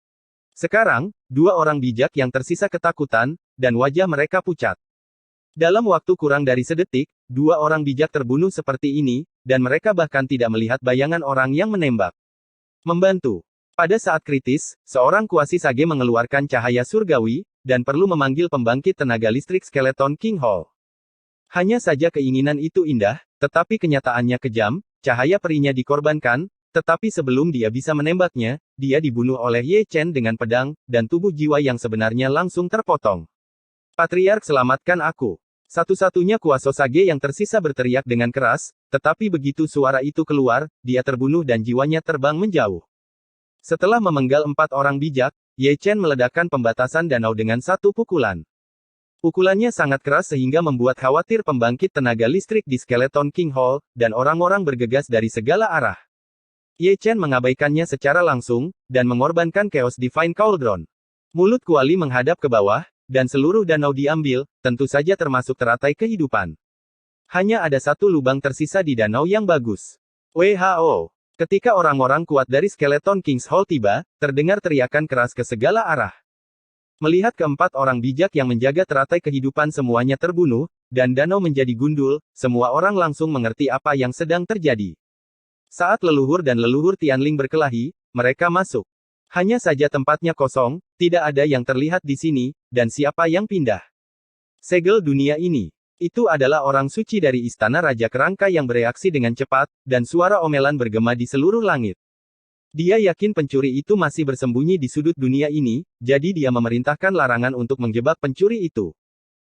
Sekarang, 2 orang bijak yang tersisa ketakutan, dan wajah mereka pucat. Dalam waktu kurang dari sedetik, 2 orang bijak terbunuh seperti ini, dan mereka bahkan tidak melihat bayangan orang yang menembak. Membantu. Pada saat kritis, seorang kuasi Sage mengeluarkan cahaya surgawi, dan perlu memanggil pembangkit tenaga listrik Skeleton King Hall. Hanya saja keinginan itu indah, tetapi kenyataannya kejam, cahaya perinya dikorbankan, tetapi sebelum dia bisa menembaknya, dia dibunuh oleh Ye Chen dengan pedang, dan tubuh jiwa yang sebenarnya langsung terpotong. Patriark selamatkan aku. Satu-satunya Kuasosage yang tersisa berteriak dengan keras, tetapi begitu suara itu keluar, dia terbunuh dan jiwanya terbang menjauh. Setelah memenggal 4 orang bijak, Ye Chen meledakkan pembatasan danau dengan satu pukulan. Pukulannya sangat keras sehingga membuat khawatir pembangkit tenaga listrik di Skeleton King Hall, dan orang-orang bergegas dari segala arah. Ye Chen mengabaikannya secara langsung, dan mengorbankan Chaos Divine Cauldron. Mulut Kuali menghadap ke bawah, dan seluruh danau diambil, tentu saja termasuk teratai kehidupan. Hanya ada satu lubang tersisa di danau yang bagus. WHO. Ketika orang-orang kuat dari Skeleton King's Hall tiba, terdengar teriakan keras ke segala arah. Melihat keempat orang bijak yang menjaga teratai kehidupan semuanya terbunuh, dan danau menjadi gundul, semua orang langsung mengerti apa yang sedang terjadi. Saat leluhur dan leluhur Tianling berkelahi, mereka masuk. Hanya saja tempatnya kosong, tidak ada yang terlihat di sini, dan siapa yang pindah. Segel dunia ini. Itu adalah orang suci dari Istana Raja Kerangka yang bereaksi dengan cepat, dan suara omelan bergema di seluruh langit. Dia yakin pencuri itu masih bersembunyi di sudut dunia ini, jadi dia memerintahkan larangan untuk menjebak pencuri itu.